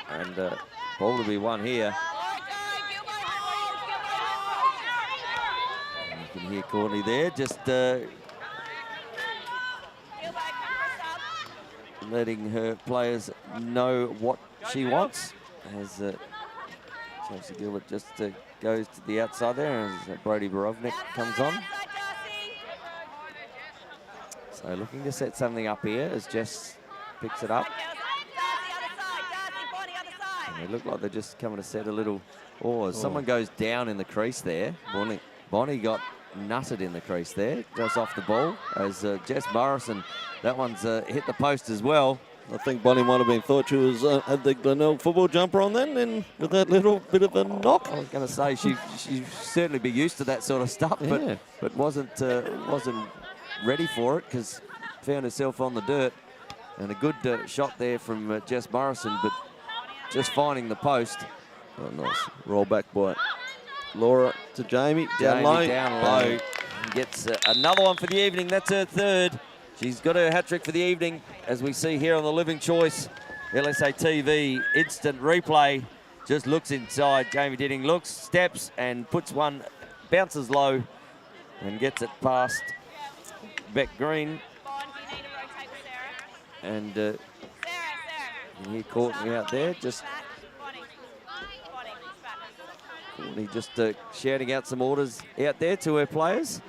Speaker 1: And ball to be won here. And you can hear Courtney there, just letting her players know what she wants. As Chelsea Gilbert just goes to the outside there as Brody Borovnik comes on. So looking to set something up here as Jess picks it up. And they look like they're just coming to set a little, someone goes down in the crease there. Bonnie got nutted in the crease there, just off the ball. As Jess Morrison, that one's hit the post as well.
Speaker 2: I think Bonnie might have been thought she was had the Glenelg football jumper on then, and with that little bit of a knock.
Speaker 1: I was going to say she'd certainly be used to that sort of stuff, but wasn't ready for it because found herself on the dirt. And a good shot there from Jess Morrison, but just finding the post.
Speaker 2: Oh, nice roll back by Laura to Jamie down low.
Speaker 1: Down low. Gets another one for the evening. That's her third. She's got her hat-trick for the evening, as we see here on the Living Choice LSA TV instant replay. Just looks inside. Jamie Dinning looks, steps, and puts one, bounces low, and gets it past Beck Green. And you hear Courtney out there, just Courtney just shouting out some orders out there to her players.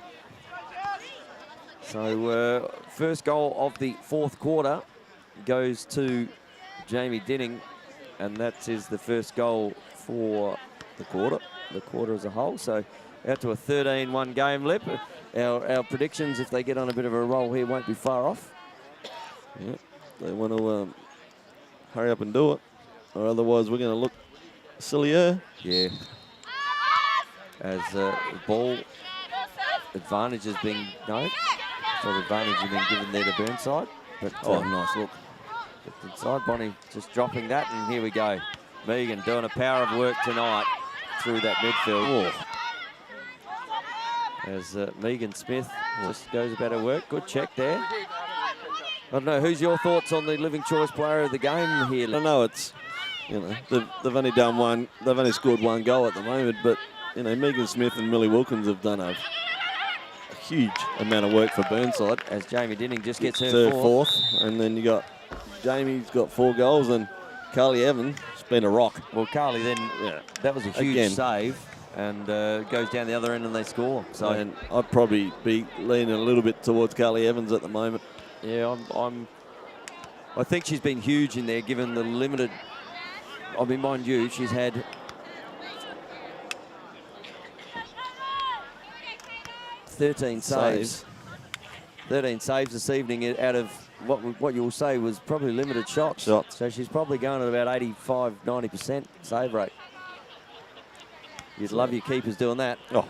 Speaker 1: So first goal of the fourth quarter goes to Jamie Dinning, and that is the first goal for the quarter as a whole. So out to a 13-1 game, Lip. Our predictions, if they get on a bit of a roll here, won't be far off.
Speaker 2: Yeah, they want to hurry up and do it, or otherwise we're going to look sillier.
Speaker 1: Yeah. As the ball advantage is being, no, so the advantage has been given there to Burnside. But
Speaker 2: nice look.
Speaker 1: Gets inside, Bonnie just dropping that, and here we go. Megan doing a power of work tonight through that midfield. As Megan Smith just goes about her work. Good check there. I don't know, who's your thoughts on the Living Choice player of the game here?
Speaker 2: I know it's, you know, they've only done one, they've only scored one goal at the moment, but, you know, Megan Smith and Millie Wilkins have done a huge amount of work for Burnside.
Speaker 1: As Jamie Dinning just gets her
Speaker 2: fourth. And then you got Jamie's got 4 goals, and Carly Evans has been a rock.
Speaker 1: Well, Carly then, that was a huge save, and goes down the other end and they score. So,
Speaker 2: and I'd probably be leaning a little bit towards Carly Evans at the moment.
Speaker 1: Yeah, I think she's been huge in there, given the limited. I mean, mind you, she's had 13 saves. 13 saves this evening out of what you'll say was probably limited shots. So she's probably going at about 85–90% save rate. You'd love your keepers doing that.
Speaker 2: Oh.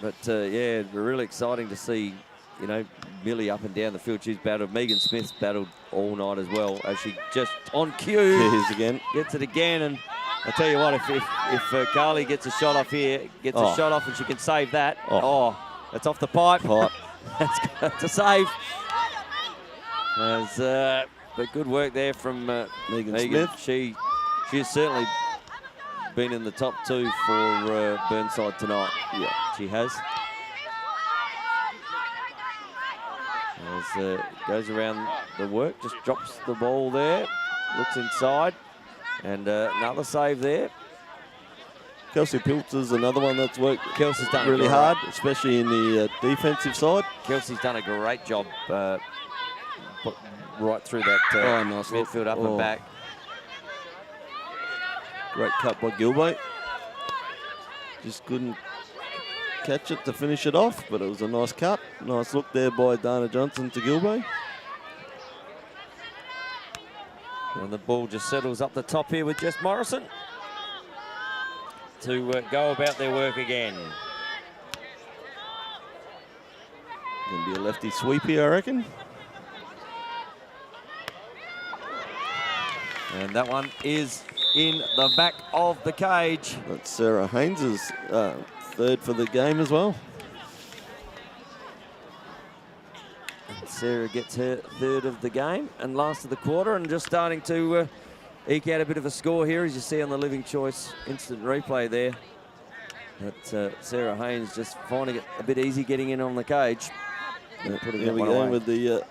Speaker 1: But yeah, really exciting to see, you know, Millie up and down the field. She's battled. Megan Smith's battled all night as well, as she just on cue gets it again. And I tell you what, if Carly gets a shot off here, gets a shot off and she can save that. That's off the pipe. That's a save. But good work there from Megan Smith. She has certainly been in the top 2 for Burnside tonight. Yeah, she has. As goes around the work, just drops the ball there, looks inside, and another save there.
Speaker 2: Kelsey Piltzer's another one that's worked
Speaker 1: Kelsey's done
Speaker 2: really hard, especially in the defensive side.
Speaker 1: Kelsey's done a great job right through that
Speaker 2: nice
Speaker 1: midfield up and back.
Speaker 2: Great cut by Gilbay. Just couldn't catch it to finish it off, but it was a nice cut. Nice look there by Dana Johnson to Gilbay.
Speaker 1: And the ball just settles up the top here with Jess Morrison to go about their work again.
Speaker 2: Gonna be a lefty sweep here, I reckon.
Speaker 1: And that one is in the back of the cage.
Speaker 2: That's Sarah Haynes's third for the game as well.
Speaker 1: And Sarah gets her third of the game and last of the quarter, and just starting to eke out a bit of a score here, as you see on the Living Choice instant replay there. That Sarah Haynes just finding it a bit easy getting in on the cage.
Speaker 2: Here we go with the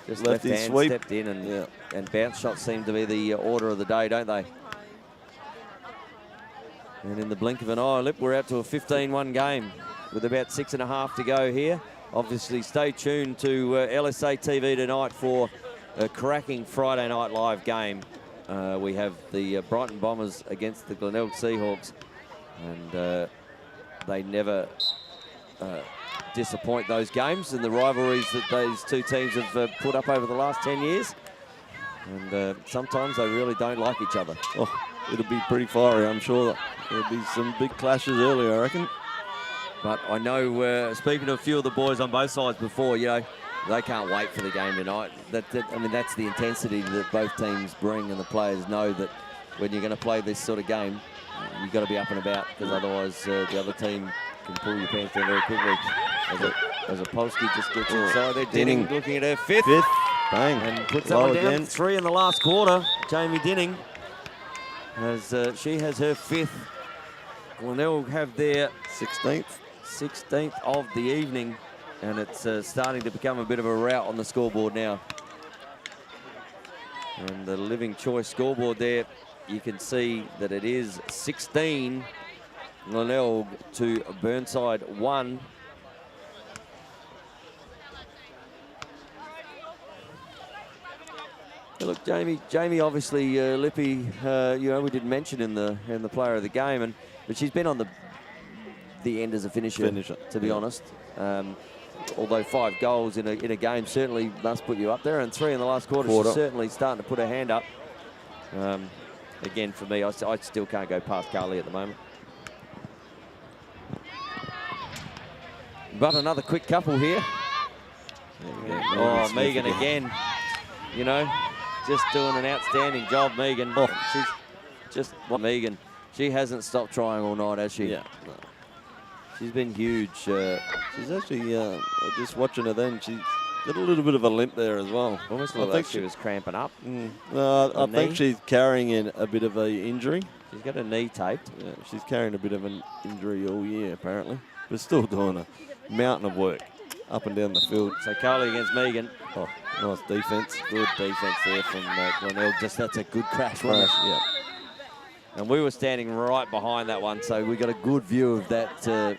Speaker 1: just
Speaker 2: lefty
Speaker 1: left hand
Speaker 2: sweep.
Speaker 1: Stepped in, and bounce shots seem to be the order of the day, don't they? And in the blink of an eye, we're out to a 15-1 game with about 6.5 to go here. Obviously, stay tuned to LSA TV tonight for a cracking Friday Night Live game. We have the Brighton Bombers against the Glenelg Seahawks, and they never disappoint, those games and the rivalries that those two teams have put up over the last 10 years. And sometimes they really don't like each other.
Speaker 2: Oh, it'll be pretty fiery, I'm sure. There'll be some big clashes early, I reckon.
Speaker 1: But I know, speaking to a few of the boys on both sides before, you know, they can't wait for the game tonight. I mean, that's the intensity that both teams bring, and the players know that when you're going to play this sort of game, you've got to be up and about, because otherwise the other team can pull your pants down very quickly. As a Polsky just gets inside there. Dinning looking at her fifth.
Speaker 2: Bang.
Speaker 1: And puts that one down. Again. 3 in the last quarter. Jamie Dinning, as she has her 5th. Glenelg have their 16th of the evening, and it's starting to become a bit of a rout on the scoreboard now. And the Living Choice scoreboard there, you can see that it is 16 Glenelg to Burnside 1. Look, Jamie, obviously Lippy, you know, we didn't mention in the player of the game, but she's been on the end as a finisher. To be honest. Although 5 goals in a game certainly must put you up there, and 3 in the last quarter. She's certainly starting to put her hand up. Again, for me, I still can't go past Carly at the moment. But another quick couple here. Oh, Megan again. you know, just doing an outstanding job, Megan. Oh, she's just Megan. She hasn't stopped trying all night, has she?
Speaker 2: Yeah. No.
Speaker 1: She's been huge.
Speaker 2: She's actually, just watching her then, she got a little bit of a limp there as well.
Speaker 1: Almost looked like she was cramping up.
Speaker 2: I think she's carrying in a bit of a injury.
Speaker 1: She's got her knee taped.
Speaker 2: Yeah, she's carrying a bit of an injury all year, apparently. But still doing a mountain of work up and down the field.
Speaker 1: So Carly against Megan.
Speaker 2: Oh, nice defense.
Speaker 1: Good defense there from Glenelg. Just that's a good crash, wasn't it?
Speaker 2: Yeah.
Speaker 1: And we were standing right behind that one, so we got a good view of that,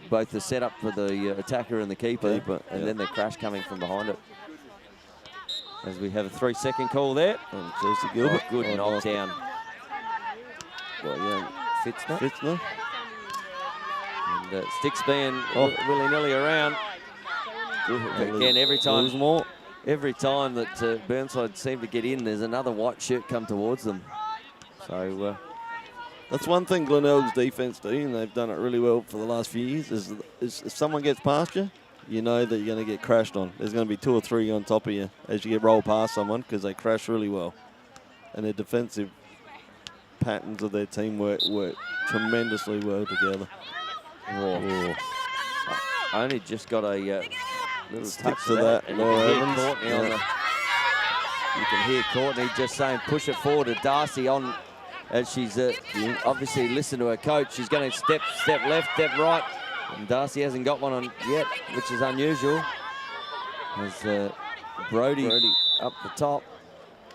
Speaker 1: both the setup for the attacker and the keeper, and then the crash coming from behind it. As we have a 3-second call there.
Speaker 2: And Chelsea Gilbert.
Speaker 1: Oh, good knockdown.
Speaker 2: Well, yeah. Fitzner.
Speaker 1: And Sticks being willy-nilly around. Again, every time that Burnside seem to get in, there's another white shirt come towards them. So
Speaker 2: that's one thing Glenelg's defense do, and they've done it really well for the last few years, is if someone gets past you, you know that you're going to get crashed on. There's going to be 2 or 3 on top of you as you get rolled past someone because they crash really well. And their defensive patterns of their team work tremendously well together.
Speaker 1: I only just got a little
Speaker 2: Stick
Speaker 1: touch
Speaker 2: to that.
Speaker 1: And
Speaker 2: Laura
Speaker 1: you
Speaker 2: Evans.
Speaker 1: can hear Courtney just saying push it forward to Darcy on as she's obviously listened to her coach. She's going to step left, step right. And Darcy hasn't got one on yet, which is unusual. As Brody up the top.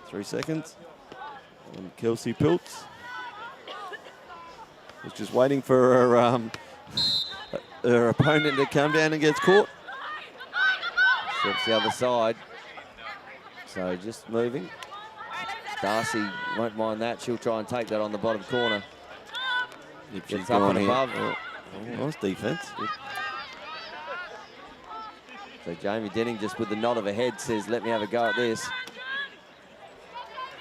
Speaker 2: 3 seconds. And Kelsey Piltz was just waiting for her opponent to come down and gets caught.
Speaker 1: Steps the other side. So just moving. Darcy won't mind that. She'll try and take that on the bottom corner.
Speaker 2: If
Speaker 1: Gets
Speaker 2: she's
Speaker 1: up
Speaker 2: gone
Speaker 1: and
Speaker 2: here.
Speaker 1: above.
Speaker 2: Nice defense.
Speaker 1: So Jamie Denning just with the nod of her head says, let me have a go at this.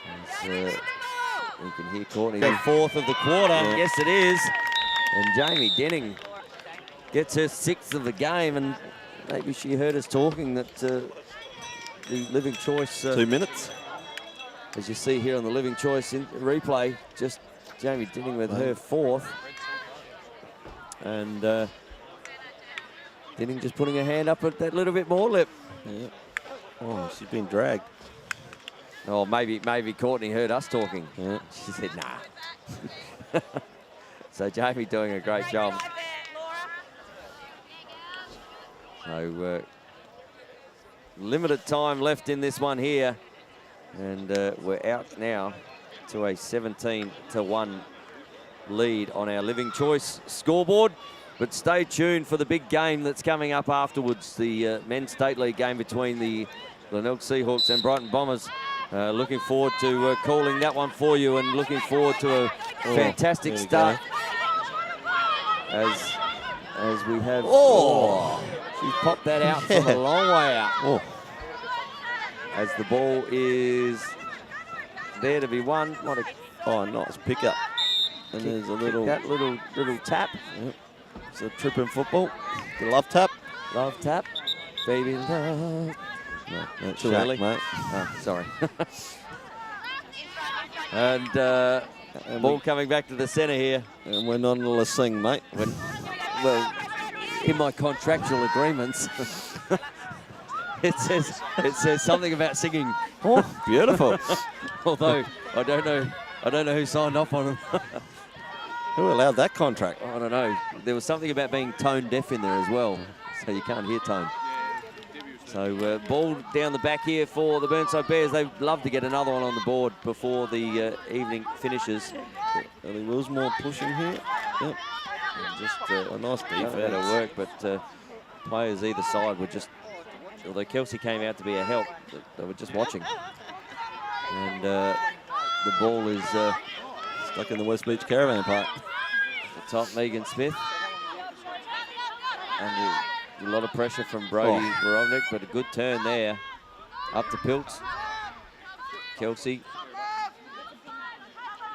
Speaker 1: As, you can hear Courtney. The 4th of the quarter.
Speaker 2: Yeah.
Speaker 1: Yes, it is. And Jamie Denning gets her 6th of the game. And maybe she heard us talking that the Living Choice.
Speaker 2: 2 minutes.
Speaker 1: As you see here on the Living Choice in replay, just Jamie Denning with her 4th. And Denning just putting her hand up at that little bit more lip.
Speaker 2: Yeah. Oh, she's been dragged.
Speaker 1: Oh, maybe Courtney heard us talking.
Speaker 2: Yeah.
Speaker 1: She said, nah. So Jamie doing a great job. So limited time left in this one here. And we're out now to a 17-1 lead on our Living Choice scoreboard. But stay tuned for the big game that's coming up afterwards, the Men's State League game between the Glenelg Seahawks and Brighton Bombers. Looking forward to calling that one for you and looking forward to a fantastic start. As we have... She's popped that out from a long way out. As the ball is there to be won.
Speaker 2: Nice pickup. And there's a little...
Speaker 1: That little tap.
Speaker 2: Yep. It's a trip in football. The love tap.
Speaker 1: Love tap. Baby love.
Speaker 2: No, that's
Speaker 1: Shirley.
Speaker 2: Shaq, mate.
Speaker 1: Oh, sorry. And ball coming back to the centre here.
Speaker 2: And we're not allowed to sing, mate.
Speaker 1: Well, in my contractual agreements, it says something about singing.
Speaker 2: Oh, beautiful.
Speaker 1: Although I don't know who signed off on them.
Speaker 2: Who allowed that contract?
Speaker 1: I don't know. There was something about being tone deaf in there as well, so you can't hear tone. So ball down the back here for the Burnside Bears. They'd love to get another one on the board before the evening finishes.
Speaker 2: Ellie Willsmore pushing here. Yep.
Speaker 1: Just
Speaker 2: a nice defense.
Speaker 1: Out of work, but players either side were just, although Kelsey came out to be a help, they were just watching. And the ball is
Speaker 2: stuck in the West Beach Caravan Park.
Speaker 1: The top, Megan Smith. And a lot of pressure from Brody Verovnik, but a good turn there. Up to Piltz. Kelsey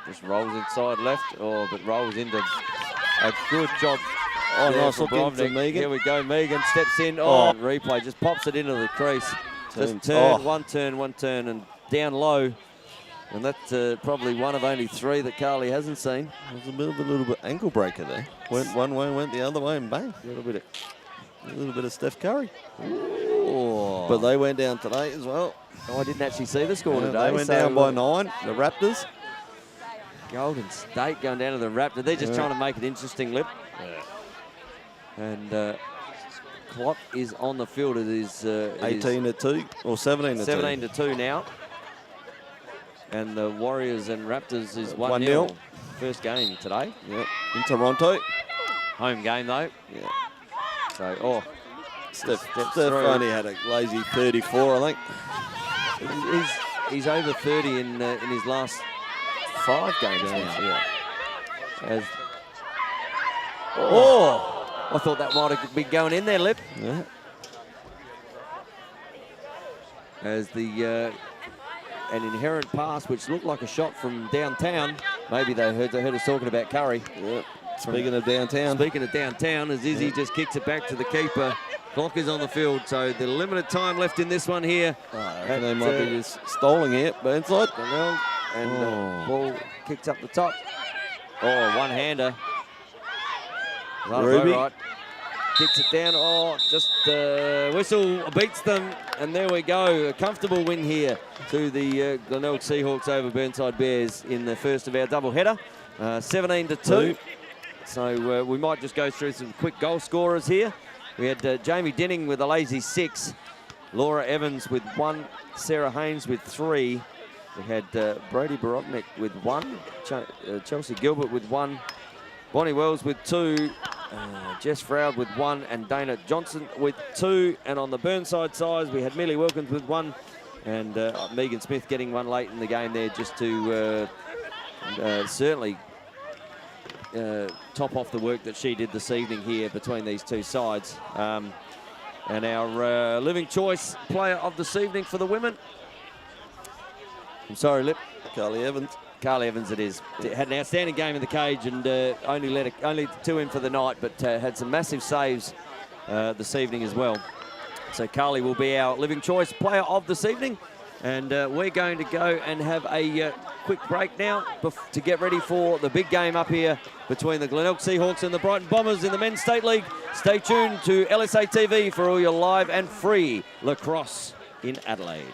Speaker 1: just rolls inside left, but rolls into a good job.
Speaker 2: Nice look in from Megan.
Speaker 1: Here we go, Megan steps in. Replay just pops it into the crease. Just turn, one turn, and down low. And that's probably one of only 3 that Carly hasn't seen.
Speaker 2: There's a little bit ankle breaker there. Went one way, went the other way, and bang.
Speaker 1: A little bit
Speaker 2: of Steph Curry.
Speaker 1: Ooh.
Speaker 2: But they went down today as well.
Speaker 1: Oh, I didn't actually see the score today.
Speaker 2: They went down by 9, the Raptors.
Speaker 1: Golden State going down to the Raptors. They're just trying to make it interesting, Lip. And clock is on the field. It is
Speaker 2: 18-2 or 17-2.
Speaker 1: 17-2 now. And the Warriors and Raptors is 1-0. First game today.
Speaker 2: Yep. In Toronto.
Speaker 1: Home game though.
Speaker 2: Yeah.
Speaker 1: So,
Speaker 2: Steph only had a lazy 34, I think.
Speaker 1: He's over 30 in his last 5 games now. Yeah. I thought that might have been going in there, Lip.
Speaker 2: Yeah.
Speaker 1: As an inherent pass, which looked like a shot from downtown. Maybe they heard us talking about Curry.
Speaker 2: Yep. Speaking of downtown,
Speaker 1: as Izzy just kicks it back to the keeper. Clock is on the field, so the limited time left in this one here.
Speaker 2: And they might be just stalling it, Burnside.
Speaker 1: And ball kicks up the top. One-hander.
Speaker 2: Ruby.
Speaker 1: Right. Kicks it down. Just whistle beats them. And there we go. A comfortable win here to the Glenelg Seahawks over Burnside Bears in the first of our doubleheader. 17-2. So we might just go through some quick goal scorers here. We had Jamie Dinning with a lazy 6. Laura Evans with 1. Sarah Haynes with 3. We had Brody Borovnik with 1. Chelsea Gilbert with 1. Bonnie Wells with 2. Jess Froud with 1 and Dana Johnson with 2. And on the Burnside side, we had Millie Wilkins with 1 and Megan Smith getting 1 late in the game there just to certainly top off the work that she did this evening here between these 2 sides. And our living choice player of this evening for the women. I'm sorry, Lip.
Speaker 2: Carly Evans.
Speaker 1: Carly Evans it is. Had an outstanding game in the cage and only 2 in for the night, but had some massive saves this evening as well. So Carly will be our living choice player of this evening. And we're going to go and have a quick break now to get ready for the big game up here between the Glenelg Seahawks and the Brighton Bombers in the Men's State League. Stay tuned to LSA TV for all your live and free lacrosse in Adelaide.